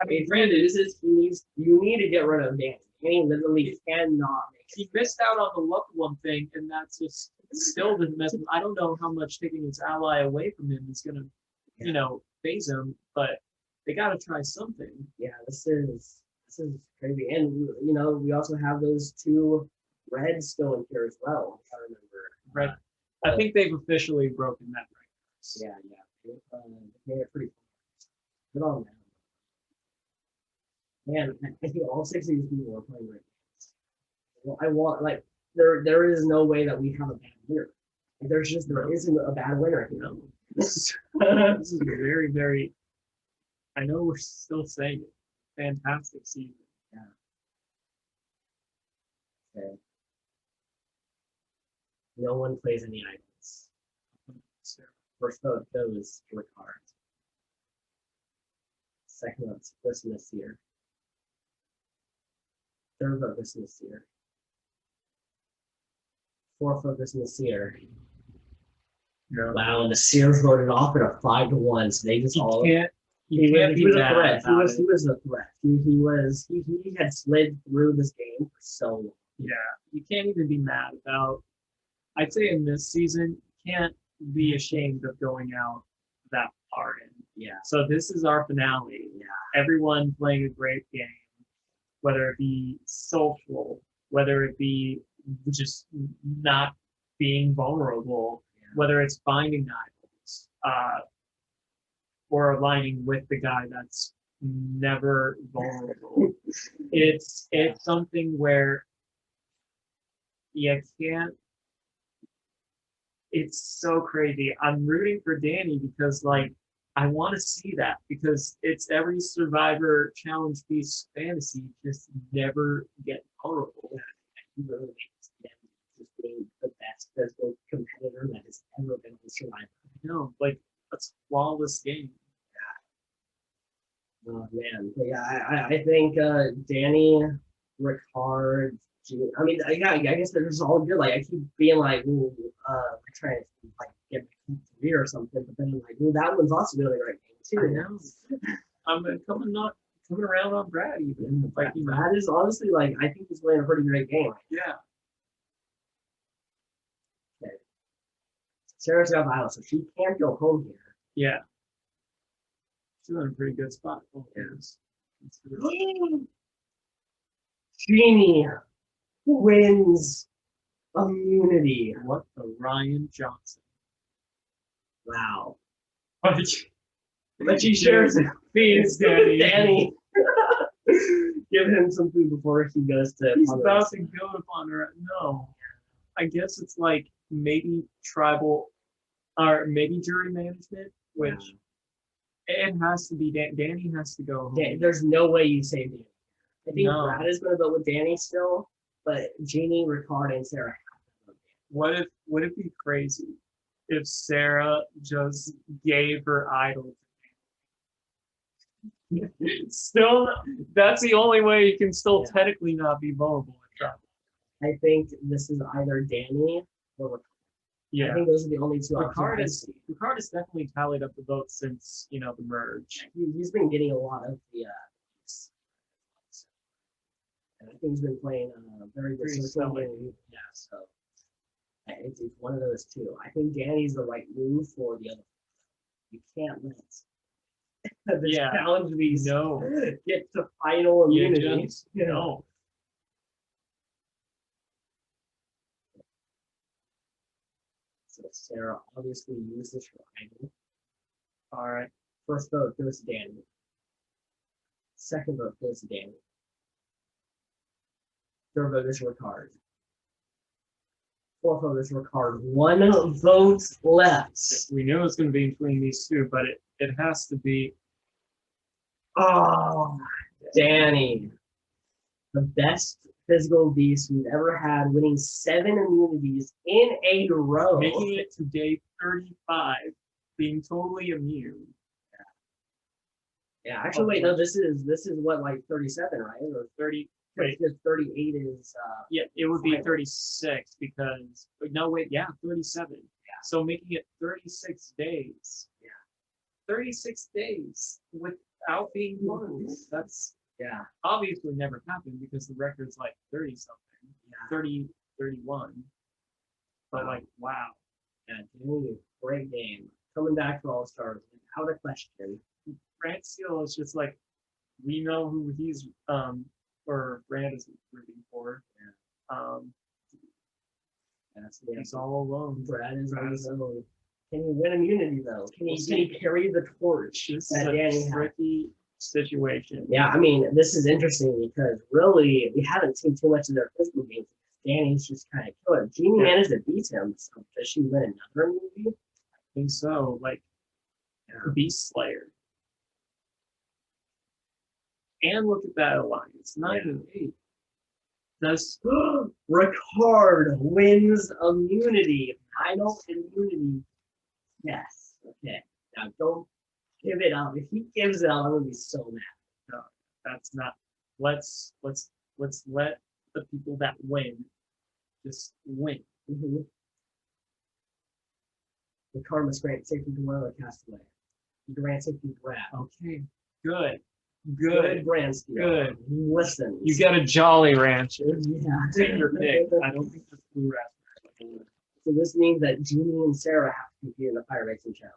I mean, granted, you need to get rid of Danny. Danny literally cannot make it. He missed out on the luck one thing, and that's just still didn't mess. I don't know how much taking his ally away from him is gonna, phase him, but they got to try something. Yeah, this is crazy, and we also have those two Reds still in here as well. I remember. Right. I think they've officially broken that record. Yeah. They made it pretty far. Good on them. Man, I think all 6 of these people are playing great games. Well, I want there is no way that we have a bad winner. There isn't a bad winner. This is very, very. I know we're still saying it. Fantastic season. Yeah. Okay. No one plays any idols. First vote goes Ricard. Second vote goes Nasir. Third vote goes Nasir. Fourth vote goes Nasir. Yeah. Wow, Nasir voted off at a 5-1, so they just all. He was a threat. He was a threat. He had slid through this game for so long. Yeah, you can't even be mad about. I'd say in this season, you can't be ashamed of going out that far in. Yeah. So this is our finale. Yeah. Everyone playing a great game, whether it be social, whether it be just not being vulnerable, whether it's finding idols, or aligning with the guy that's never vulnerable. It's something where you can't. It's so crazy. I'm rooting for Danny because I want to see that because it's every Survivor Challenge piece fantasy, just never get vulnerable. He really makes them just being the best physical competitor that has ever been on Survivor. No, that's a flawless game. Yeah. Oh man, but yeah, I think Danny, Ricard, I mean, yeah, I guess they're just all good. Like I keep being like, trying to get my career or something, but then I'm like, that one's also really great game too. I know. I'm coming around on Brad even. Brad is honestly I think he's playing a pretty great game. Yeah. Okay. Sarah's got Violet, so she can't go home here. Yeah. She's in a pretty good spot. Oh, yes. Jeannie wins immunity. What the Ryan Johnson? Wow. But she shares it. Feeds Danny. Give him some food before he goes to. He's about to go upon her. No. I guess it's maybe tribal or maybe jury management, which it has to be. Danny has to go home. There's no way you save Danny. I think Brad is going to go with Danny still, but Jeannie, Ricard, and Sarah have to go. Would it be crazy if Sarah just gave her idol to Danny? Still, that's the only way you can still technically not be vulnerable in trouble. I think this is either Danny or Ricard. Yeah, I think those are the only two options. Ricard has definitely tallied up the votes since the merge. He's been getting a lot of the. And I think he's been playing very good social game. Yeah, so it's one of those two. I think Danny's the right move for the other. You can't let This Yeah. challenge we No. get to final immunity. Just, no. So Sarah obviously used this rival. All right. First vote goes to Danny. Second vote goes to Danny. Third vote is Ricard. Fourth vote is Ricard. One vote left. We knew it was going to be between these two, but it has to be. Oh, Danny. The best physical beast we've ever had, winning 7 immunities in a row. Making it to day 35, being totally immune. Yeah, actually, wait, no, this is what, like 37, right? Or 30. Wait. Because 38 is. Yeah, it would be 36 because. No, wait, yeah, 37. Yeah. So making it 36 days. Yeah. 36 days without being won. That's. Yeah. Obviously never happened because the record's like 30 something. Yeah. 30, 31. But like, wow. Yeah, Danny, great game. Coming back for All Stars without a question. Brantsteele is just like, we know who he's or Brand is rooting for. Yeah. He's all alone. Brad is on his own. Can he win immunity though? Can he carry the torch? This is a tricky situation. Yeah, I mean, this is interesting because really we haven't seen too much of their physical games. Danny's just kind of killer. Jeannie managed to beat him. So does she win another immunity? I think so. Like, Beast Slayer. And look at that alliance. 9 and 8. Does Ricard wins immunity. Final immunity. Yes. Okay. Now don't give it up. If he gives it up, I'm gonna be so mad. No, that's not. Let's let the people that win just win. Mm-hmm. Ricard must grant safety to one of the castaway. Grant safety to Brad. Okay. Good. Brantsteele. Good. Listen. You got a Jolly Rancher. Yeah. Take your pick. I don't think that's Blue Raspberry. So this means that Jeannie and Sarah have to compete in the Fire Racing Challenge.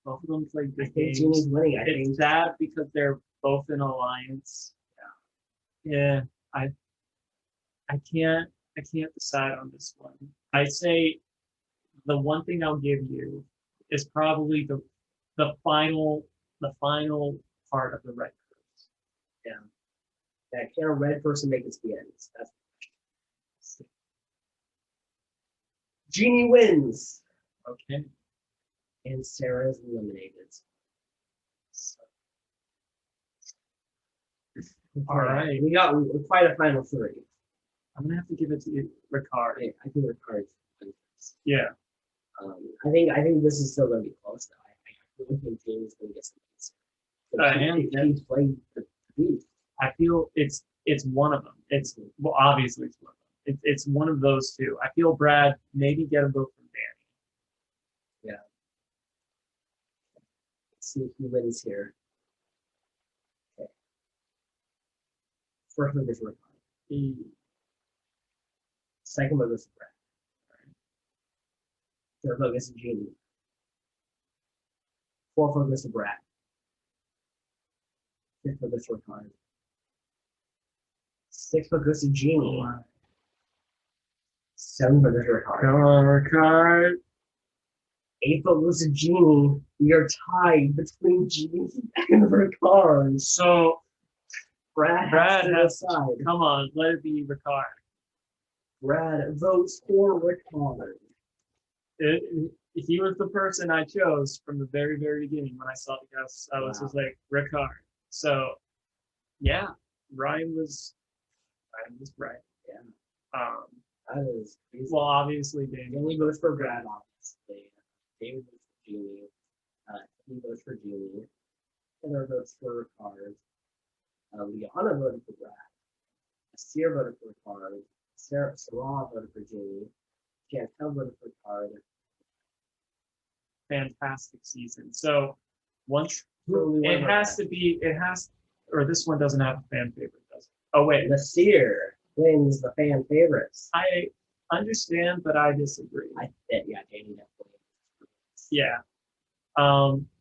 Both of them played I good think games. Jeannie's winning. I think It's sad because they're both in alliance. Yeah. I can't decide on this one. I say the one thing I'll give you is probably the final part of the red curves. Yeah. Can a red person make it to the end? That's the question. Jeannie wins. Okay. And Sarah is eliminated. So. All right. We got quite a final 3. I'm gonna have to give it to you, Ricard. I think Ricard's wins. Yeah. I think this is still gonna be close though. I really think Jamie's gonna get some And he's played the beat. I feel it's one of them. It's obviously it's one of them. It's one of those two. I feel Brad maybe get a vote from Danny. Yeah. Let's see if he wins here. Okay. First one is Ricard. Second one is Brad. Third vote is Jeannie. Fourth vote is Brad. Fifth vote is Ricard. Sixth vote goes to Jeannie. Seventh vote is Ricard. Come on, Ricard. Eighth vote goes to Jeannie. We are tied between Jeannie and Ricard. So Brad has to decide. Come on, let it be Ricard. Brad votes for Ricard. He was the person I chose from the very, very beginning when I saw the guests. I was just like, Ricard. So, yeah, Ryan was right. Yeah. That is crazy. Well, obviously, Danny votes for Brad, obviously. David votes for Jeannie. He votes for Jeannie. Heather votes for Ricard. Liana voted for Brad. Asir voted for Ricard. Sarah voted for Jeannie. Chantel voted for Ricard. Fantastic season. So once or this one doesn't have a fan favorite, does it? Oh wait. Asir wins the fan favorites. I understand, but I disagree. Yeah, Danny definitely. Yeah.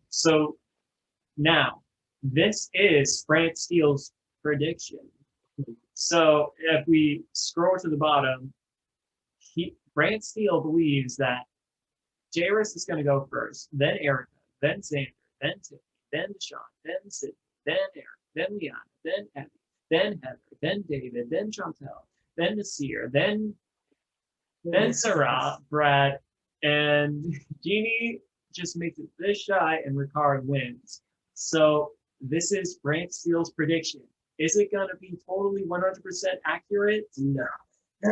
So Now, this is Brantsteele's prediction. So if we scroll to the bottom, Brantsteele believes that Jairus is going to go first, then Erica, then Xander, then Tiffany, then Deshaun, then Sydney, then Eric, then Liana, then Abby, then Heather, then David, then Chantel, then Nasir, then Sarah, Brad, and Jeannie just makes it this shy, and Ricard wins. So this is Brantsteele's prediction. Is it going to be totally 100% accurate? No.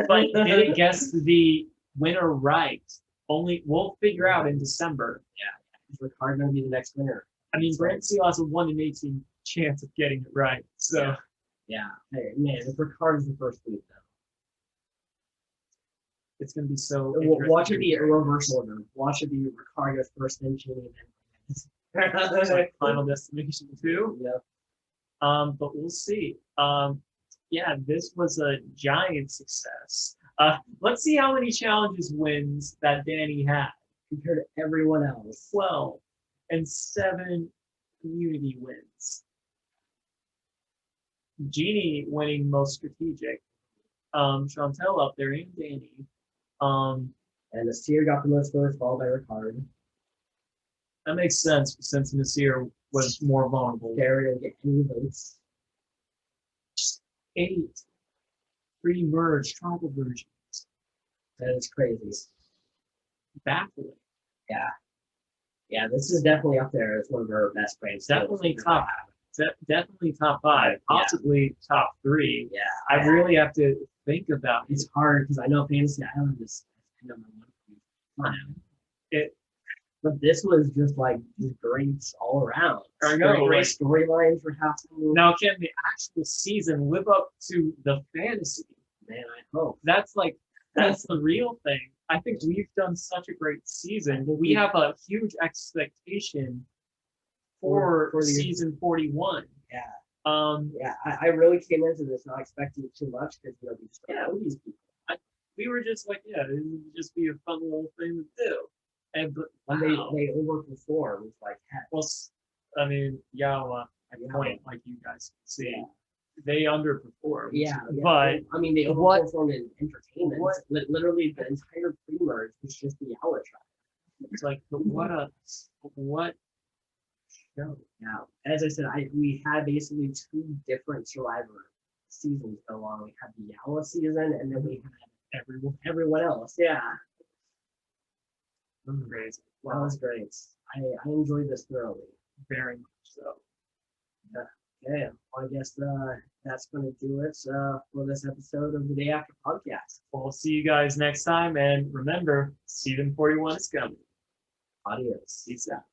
But did it guess the winner right? Only we'll figure out in December. Yeah. Is Ricard going to be the next winner? I mean, Brantsteele has a 1 in 18 chance of getting it right. So yeah. Hey, man, if Ricard is the first week, though. It's going to be so. Watch it be a reverse order. Watch it be Ricard goes first, then Jimmy, then like Final Destination 2. Yep. But we'll see. Yeah, this was a giant success. Let's see how many challenges wins that Danny had compared to everyone else. 12 and 7 community wins. Jeannie winning most strategic. Chantel up there and Danny. And Nasir got the most votes, followed by Ricard. That makes sense since Nasir was more vulnerable. Gary didn't get any votes. 8 pre-merge tribal versions. That is crazy. Baffling. Yeah. Yeah, this is definitely up there as one of our best brains. Definitely top. Definitely top 5, possibly top 3. Yeah. I really have to think about it. It's hard because I know Fantasy Island is kind of my one. But this was just like great all around. I know. Great storylines were happening. Now, can the actual season live up to the fantasy? Man, I hope. That's the real thing. I think we've done such a great season. We have a huge expectation for season 41. Yeah. Yeah, I really came into this not expecting too much because we just know these people. We were just like, it would just be a fun little thing to do. And but they overperformed like heck. Well, I mean, Yawa at point, like you guys can see, they underperformed. Yeah, but I mean, they overperformed in entertainment. Literally, the entire pre-merge was just the Yawa tribe. It's like, what show? Yeah, as I said, we had basically 2 different Survivor seasons go on. We had the Yawa season, and then we had everyone else. Yeah. Great. Wow. That was great. I enjoyed this thoroughly. Very much so. Yeah. Okay. Well, I guess that's going to do it for this episode of the Day After podcast. We'll see you guys next time. And remember, season 41 is coming. Adios. Peace out.